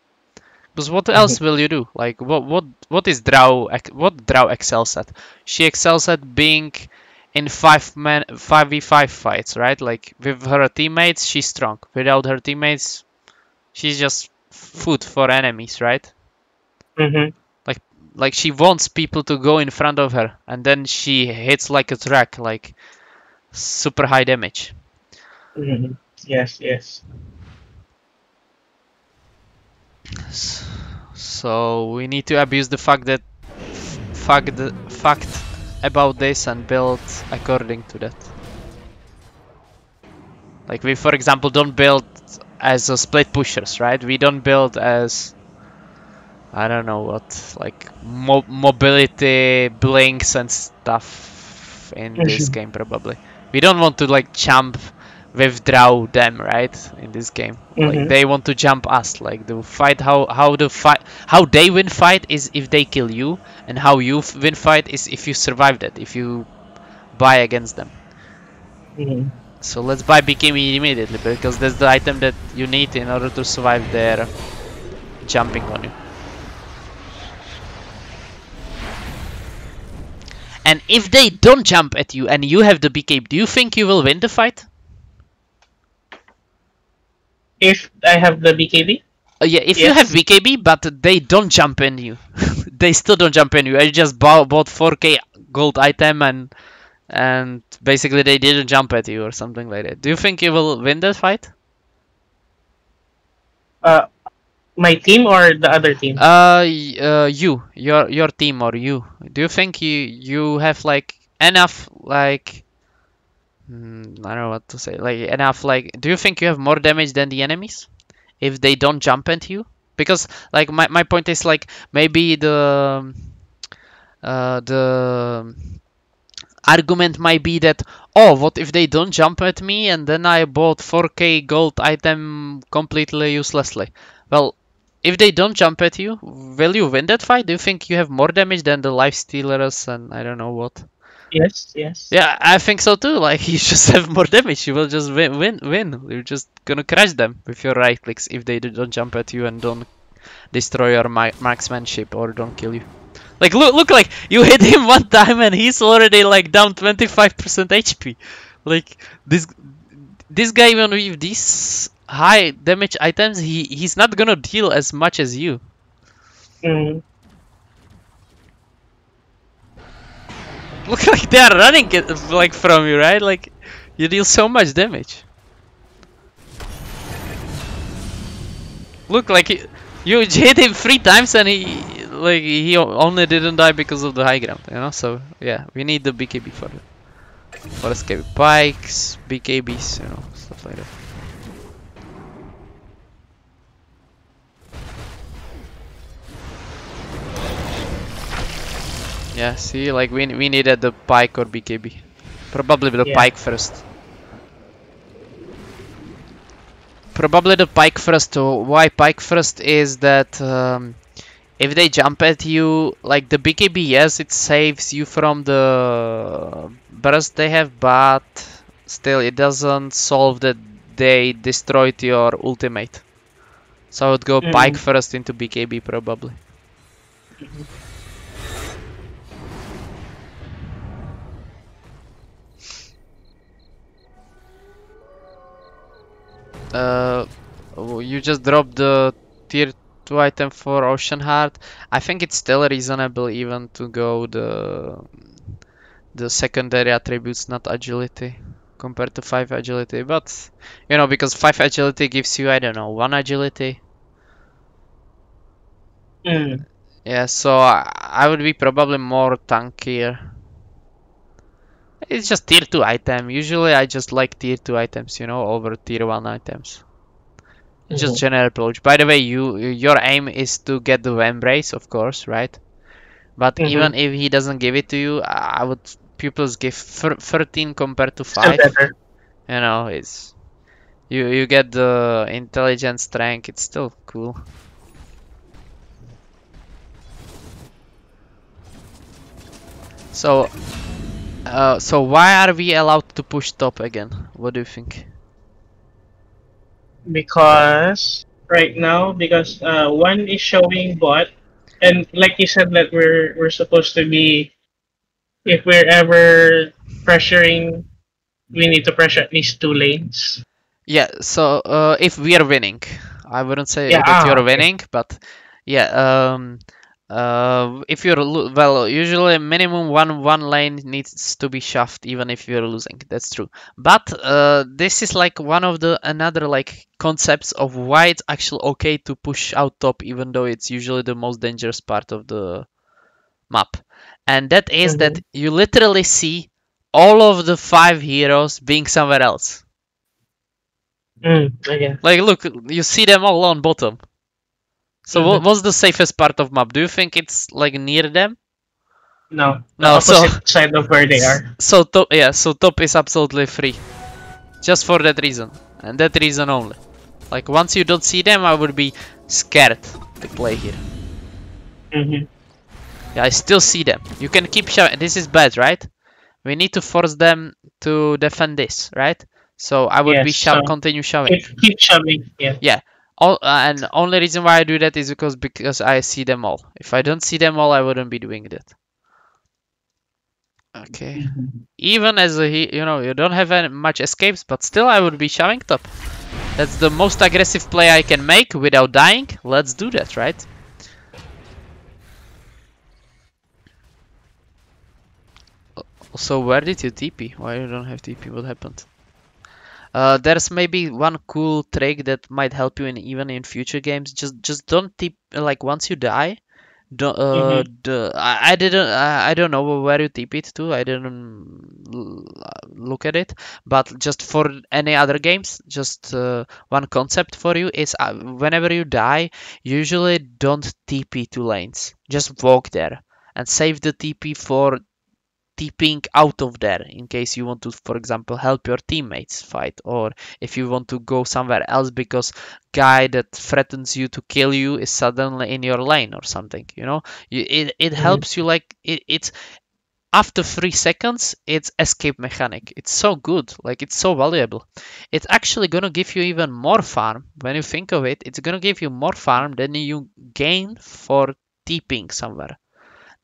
Because what else will you do? Like what is Drow? What Drow excels at? She excels at being in 5v5 fights, right? Like with her teammates, she's strong. Without her teammates, she's just food for enemies, right? Like she wants people to go in front of her, and then she hits like a truck, like super high damage. Yes, yes. So we need to abuse the fact about this and build according to that. Like we, for example, don't build as a split pushers, right? We don't build as, I don't know what, like mobility blinks and stuff in this game probably. We don't want to like jump with Drow them, right? In this game, like they want to jump us. Like the fight, how they win fight is if they kill you, and how you win fight is if you survive that, if you buy against them. So let's buy BKB immediately, because that's the item that you need in order to survive their jumping on you. And if they don't jump at you and you have the BKB, do you think you will win the fight? If I have the BKB? Yeah, if you have BKB, but they don't jump in you. They still don't jump in you. I just bought 4k gold item and basically they didn't jump at you or something like that. Do you think you will win that fight? My team or the other team? Your team or you. Do you think you have like enough like I don't know what to say. Like enough like, do you think you have more damage than the enemies if they don't jump at you? Because like my point is like maybe the argument might be that, oh, what if they don't jump at me and then I bought 4k gold item completely uselessly? Well, if they don't jump at you, will you win that fight? Do you think you have more damage than the life stealers and I don't know what? Yes, yes. Yeah, I think so too. Like you just have more damage. You will just win. You're just gonna crush them with your right clicks if they don't jump at you and don't destroy your marksmanship or don't kill you. Like look, like you hit him one time and he's already like down 25% HP. Like this guy, even with these high damage items, he's not gonna deal as much as you. Look, like they are running like from you, right? Like you deal so much damage. Look, like you hit him 3 times and he only didn't die because of the high ground, you know. So yeah, we need the BKB for it. For escape pikes, BKBs, you know, stuff like that. Yeah, see, like we needed the pike or BKB. Probably the pike first. Probably the pike first. Why pike first is that if they jump at you, like the BKB, yes, it saves you from the burst they have, but still it doesn't solve that they destroyed your ultimate. So I would go pike first into BKB probably. You just dropped the tier 2 item for Ocean Heart. I think it's still reasonable even to go the secondary attributes, not agility, compared to 5 agility. But you know, because 5 agility gives you, I don't know, 1 agility. Yeah, so I would be probably more tankier. It's just tier 2 item. Usually I just like tier 2 items, you know, over tier 1 items. Just general approach. By the way, your aim is to get the Embrace, of course, right? But even if he doesn't give it to you, I would pupils give 13 compared to 5. You know, it's you get the intelligence strength. It's still cool. So why are we allowed to push top again? What do you think? Because right now, because one is showing bot, and like you said that we're supposed to be, if we're ever pressuring, we need to pressure at least 2 lanes. Yeah, so if we are winning, I wouldn't say Yeah. that you're Okay. winning, but yeah, if you're well, usually minimum one lane needs to be shoved even if you're losing. That's true. But this is like one of the another like concepts of why it's actually okay to push out top, even though it's usually the most dangerous part of the map, and that is that Mm-hmm. you literally see all of the 5 heroes being somewhere else. Okay. Like, look, you see them all on bottom. So Mm-hmm. what's the safest part of map? Do you think it's like near them? No, the No, so opposite side of where they are. so top, yeah, so top is absolutely free, just for that reason, and that reason only. Like once you don't see them, I would be scared to play here. Mm-hmm. Yeah, I still see them. You can keep showing. This is bad, right? We need to force them to defend this, right? So I would be Yes. So continue showing. keep shoving. Yeah. Yeah. All, and only reason why I do that is because I see them all. If I don't see them all, I wouldn't be doing that. Okay. Mm-hmm. Even as a you don't have any much escapes, but still I would be shoving top. That's the most aggressive play I can make without dying. Let's do that, right? So where did you TP? Why you don't have TP? What happened? There's maybe one cool trick that might help you in even in future games. Just don't tip like once you die. Don't, Mm-hmm. I don't know where you tip it to. I didn't look at it, but just for any other games, just one concept for you is whenever you die, usually don't TP to lanes. Just walk there and save the TP for tipping out of there in case you want to, for example, help your teammates fight, or if you want to go somewhere else because guy that threatens you to kill you is suddenly in your lane or something, it Mm-hmm. helps you, like it's after 3 seconds it's escape mechanic. It's so good, like it's so valuable. It's actually gonna give you even more farm. When you think of it, it's gonna give you more farm than you gain for tipping somewhere.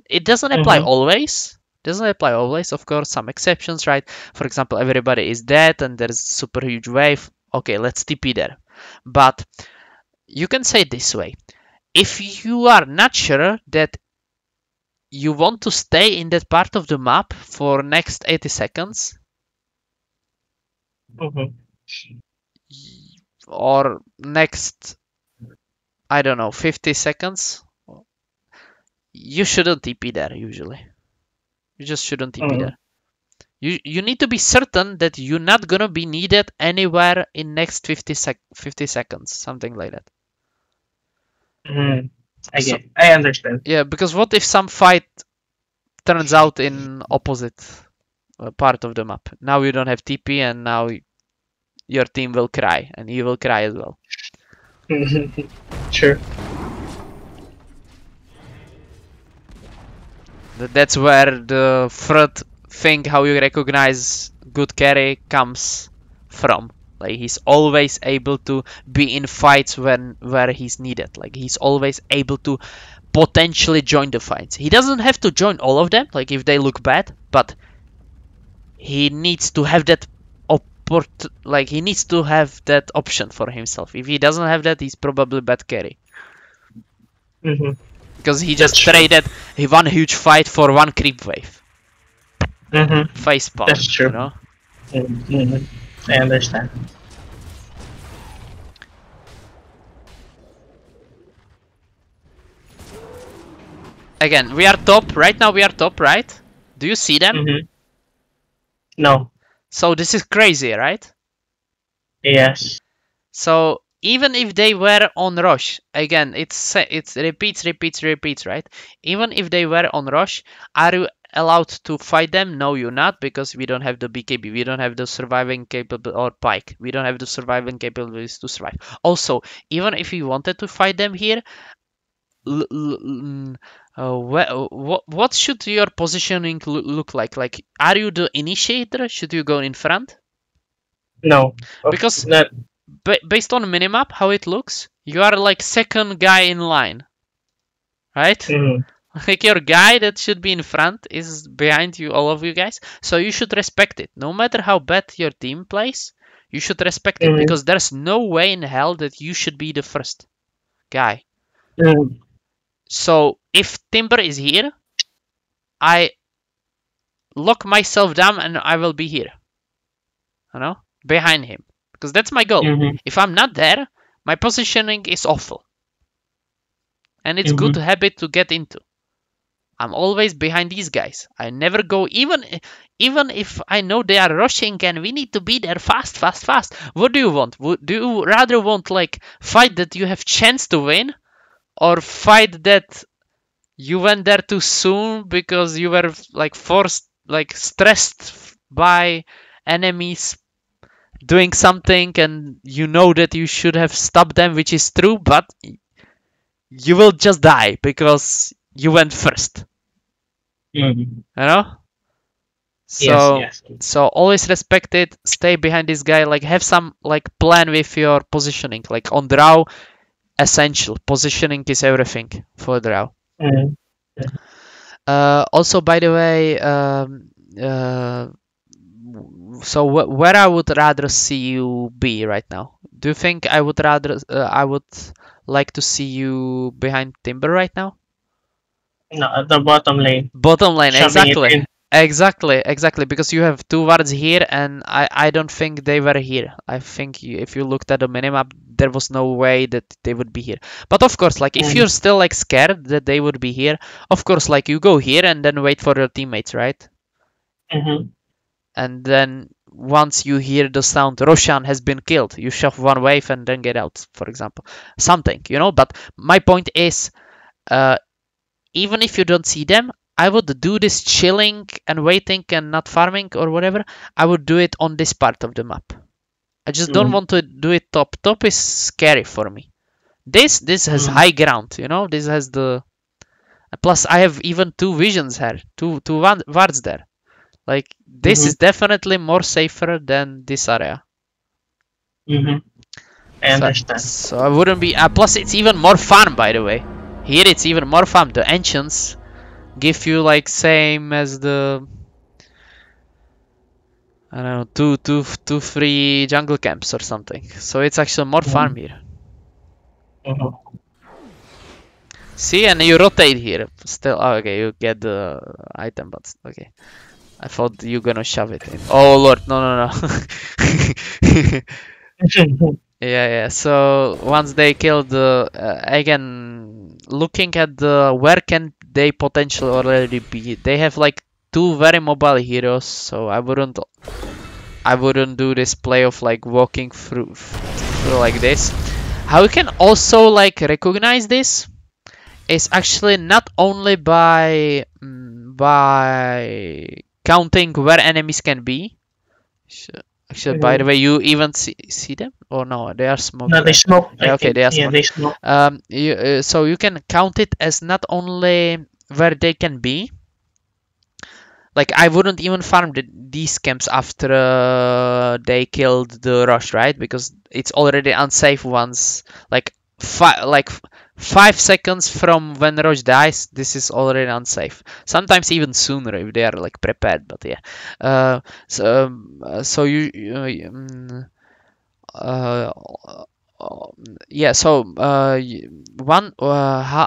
It doesn't apply Mm-hmm. always. Doesn't apply always, of course, some exceptions, right? For example, everybody is dead and there's super huge wave. Okay, let's TP there. But you can say it this way. If you are not sure that you want to stay in that part of the map for next 80 seconds Mm-hmm. or next, I don't know, 50 seconds, you shouldn't TP there usually. You just shouldn't TP Mm-hmm. there. You need to be certain that you're not gonna be needed anywhere in next 50 seconds, something like that. Mm-hmm. So I understand. yeah, because what if some fight turns out in opposite part of the map? Now you don't have TP, and now your team will cry, and you will cry as well. Sure. That's where the third thing how you recognize good carry comes from. Like he's always able to be in fights where he's needed. Like he's always able to potentially join the fights. He doesn't have to join all of them, like if they look bad, but he needs to have that like he needs to have that option for himself. If he doesn't have that, he's probably bad carry. Mm-hmm. Because he That's just true. traded one huge fight for one creep wave. Mm-hmm. Face palm, That's true. Mm-hmm. I understand. Again, we are top. Right now we are top, right? Do you see them? Mm-hmm. No. So this is crazy, right? Yes. So even if they were on rush, again, it's repeats, right? Even if they were on rush, are you allowed to fight them? No, you're not, because we don't have the BKB, we don't have the surviving capable, or pike, we don't have the surviving capabilities to survive. Also, even if we wanted to fight them here, what should your positioning look like? Like, are you the initiator? Should you go in front? No. Because Not. based on minimap, how it looks, you are like second guy in line, right? Like your guy that should be in front is behind you, all of you guys. So you should respect it. No matter how bad your team plays, you should respect it because there's no way in hell that you should be the first guy. So if Timber is here, I lock myself down and I will be here. You know? Behind him. Because that's my goal. If I'm not there, my positioning is awful. And it's good habit to get into. I'm always behind these guys. I never go, even if I know they are rushing and we need to be there fast. What do you want? Do you rather want like fight that you have chance to win, or fight that you went there too soon because you were like forced, like stressed by enemies doing something and you know that you should have stopped them, which is true, but you will just die because you went first. You know? So yes. So always respect it, stay behind this guy, like have some like plan with your positioning. Like on Drow, essential. Positioning is everything for Drow. Also, by the way, so where I would rather see you be right now? Do you think I would like to see you behind Timber right now? No, at the bottom lane. Bottom lane, exactly, because you have two wards here, and I don't think they were here. I think if you looked at the minimap, there was no way that they would be here. But of course, like if you're still like scared that they would be here, of course, like you go here and then wait for your teammates, right? And then once you hear the sound Roshan has been killed, you shove one wave and then get out, for example. Something, you know? But my point is, even if you don't see them, I would do this chilling and waiting and not farming or whatever. I would do it on this part of the map. I just don't want to do it top. Top is scary for me. This has high ground, you know? This has the... Plus, I have even two visions here. Two wards there. Like, this is definitely more safer than this area. I understand. So I wouldn't be... plus, it's even more fun, by the way. Here, it's even more fun. The ancients give you, like, same as the... I don't know, two free jungle camps or something. So it's actually more fun here. See, and you rotate here. Still, oh, okay, you get the item, but okay. I thought you gonna shove it in. Oh lord, no. Yeah. So once they kill the again, looking at the where can they potentially already be? They have like two very mobile heroes, so I wouldn't do this play of like walking through like this. How you can also like recognize this is actually not only by counting where enemies can be. Actually, by the way, you even see them? Or no, they are smoking. No, they smoke. Okay, they are smoking. Yeah, they smoke. So you can count it as not only where they can be. Like, I wouldn't even farm these camps after they killed the rush, right? Because it's already unsafe once. Like 5 seconds from when Roche dies, this is already unsafe. Sometimes even sooner if they are like prepared. But yeah, so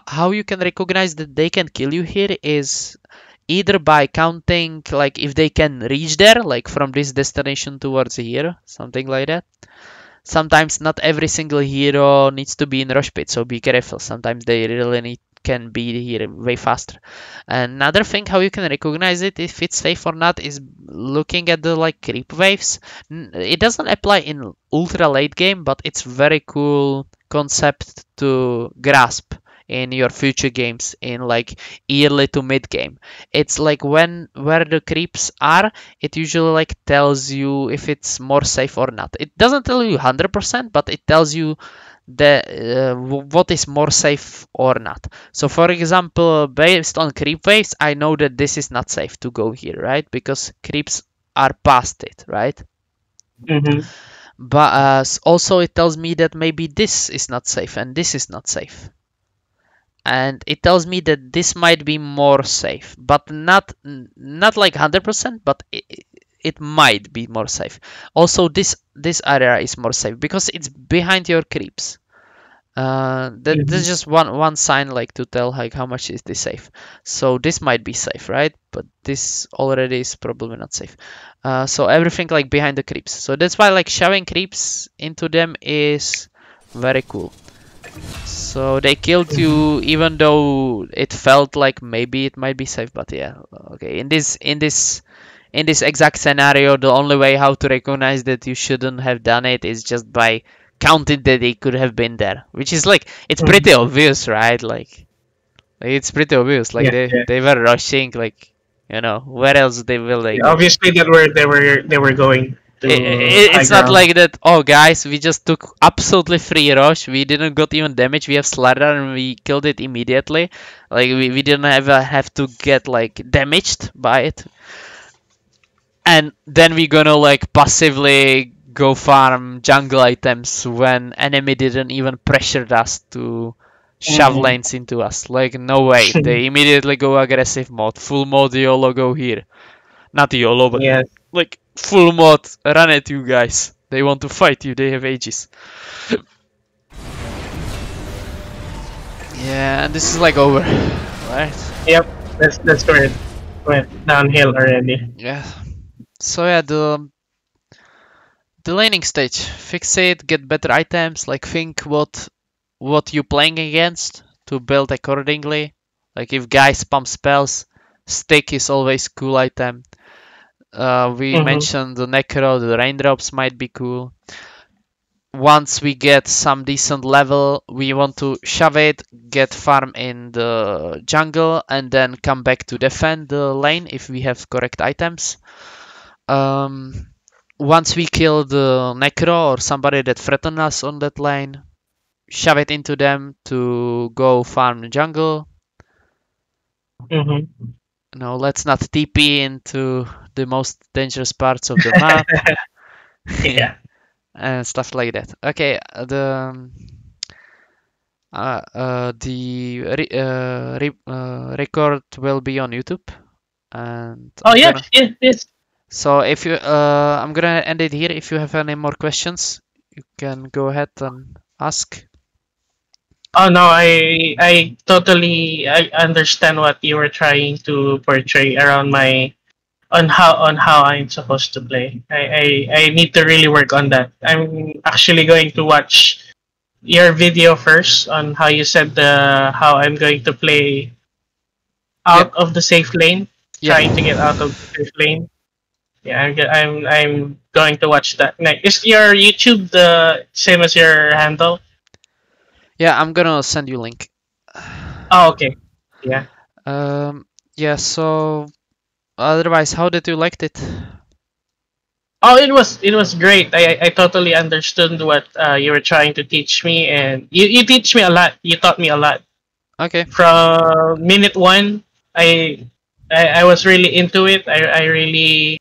how you can recognize that they can kill you here is either by counting like if they can reach there, like from this destination towards here, something like that. Sometimes not every single hero needs to be in rush pit, so be careful. Sometimes they really can be here way faster. Another thing how you can recognize it if it's safe or not is looking at the like creep waves. It doesn't apply in ultra late game, but it's very cool concept to grasp in your future games in like early to mid game. It's like where the creeps are, it usually like tells you if it's more safe or not. It doesn't tell you 100%, but it tells you what is more safe or not. So for example, based on creep waves, I know that this is not safe to go here, right? Because creeps are past it, right? But also it tells me that maybe this is not safe and this is not safe. And it tells me that this might be more safe, but not like 100%, but it might be more safe. Also, this area is more safe because it's behind your creeps. That's just one sign, like, to tell like how much is this safe. So this might be safe, right? But this already is probably not safe. So everything like behind the creeps. So that's why like shoving creeps into them is very cool. So they killed you even though it felt like maybe it might be safe, but yeah, okay. In this exact scenario, the only way how to recognize that you shouldn't have done it is just by counting that they could have been there, which is like it's pretty obvious, right? Like it's pretty obvious. Like they were rushing, like, where else will they go? Obviously, that where they were going to high It's not ground. like that. Oh, guys, we just took absolutely free rush. We didn't got even damage. We have Slider and we killed it immediately. Like we didn't have to get like damaged by it. And then we gonna like passively go farm jungle items when enemy didn't even pressure us to shove lanes into us. Like, no way. They immediately go aggressive mode. Full mode YOLO, go here. Not YOLO, but Yeah. like full mode, run at you guys. They want to fight you, they have ages. Yeah, and this is like over, right? Yep, that's where it went downhill already. Yeah. So yeah, the laning stage. Fix it, get better items, like think what you playing against to build accordingly. Like if guys spam spells, stick is always cool item. We mentioned the Necro, the raindrops might be cool. Once we get some decent level, we want to shove it, get farm in the jungle, and then come back to defend the lane if we have correct items. Once we kill the Necro or somebody that threaten us on that lane, shove it into them to go farm the jungle. No, let's not TP into the most dangerous parts of the map. Yeah. And stuff like that. Okay, the record will be on YouTube, and Oh yeah, yes. So if you, I'm gonna end it here. If you have any more questions, you can go ahead and ask. Oh no, I totally I understand what you were trying to portray around my on how I'm supposed to play. I need to really work on that. I'm actually going to watch your video first on how you said the how I'm going to play out of the safe lane, trying to get out of the safe lane. Yeah, I'm going to watch that. Next, is your YouTube the same as your handle? Yeah, I'm gonna send you a link. Oh, okay. Yeah. Yeah. So, otherwise, how did you like it? Oh, it was great. I totally understood what you were trying to teach me, and you teach me a lot. You taught me a lot. Okay. From minute one, I was really into it. I really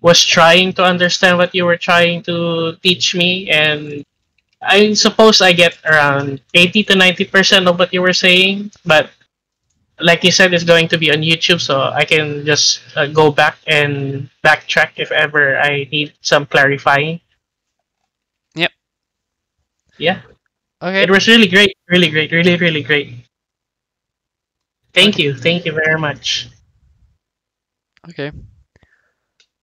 was trying to understand what you were trying to teach me, and I suppose I get around 80 to 90% of what you were saying. But like you said, it's going to be on YouTube, so I can just go back and backtrack if ever I need some clarifying. Yep. Yeah. Okay. It was really great. Really great. Really, really great. Thank you. Thank you very much. Okay.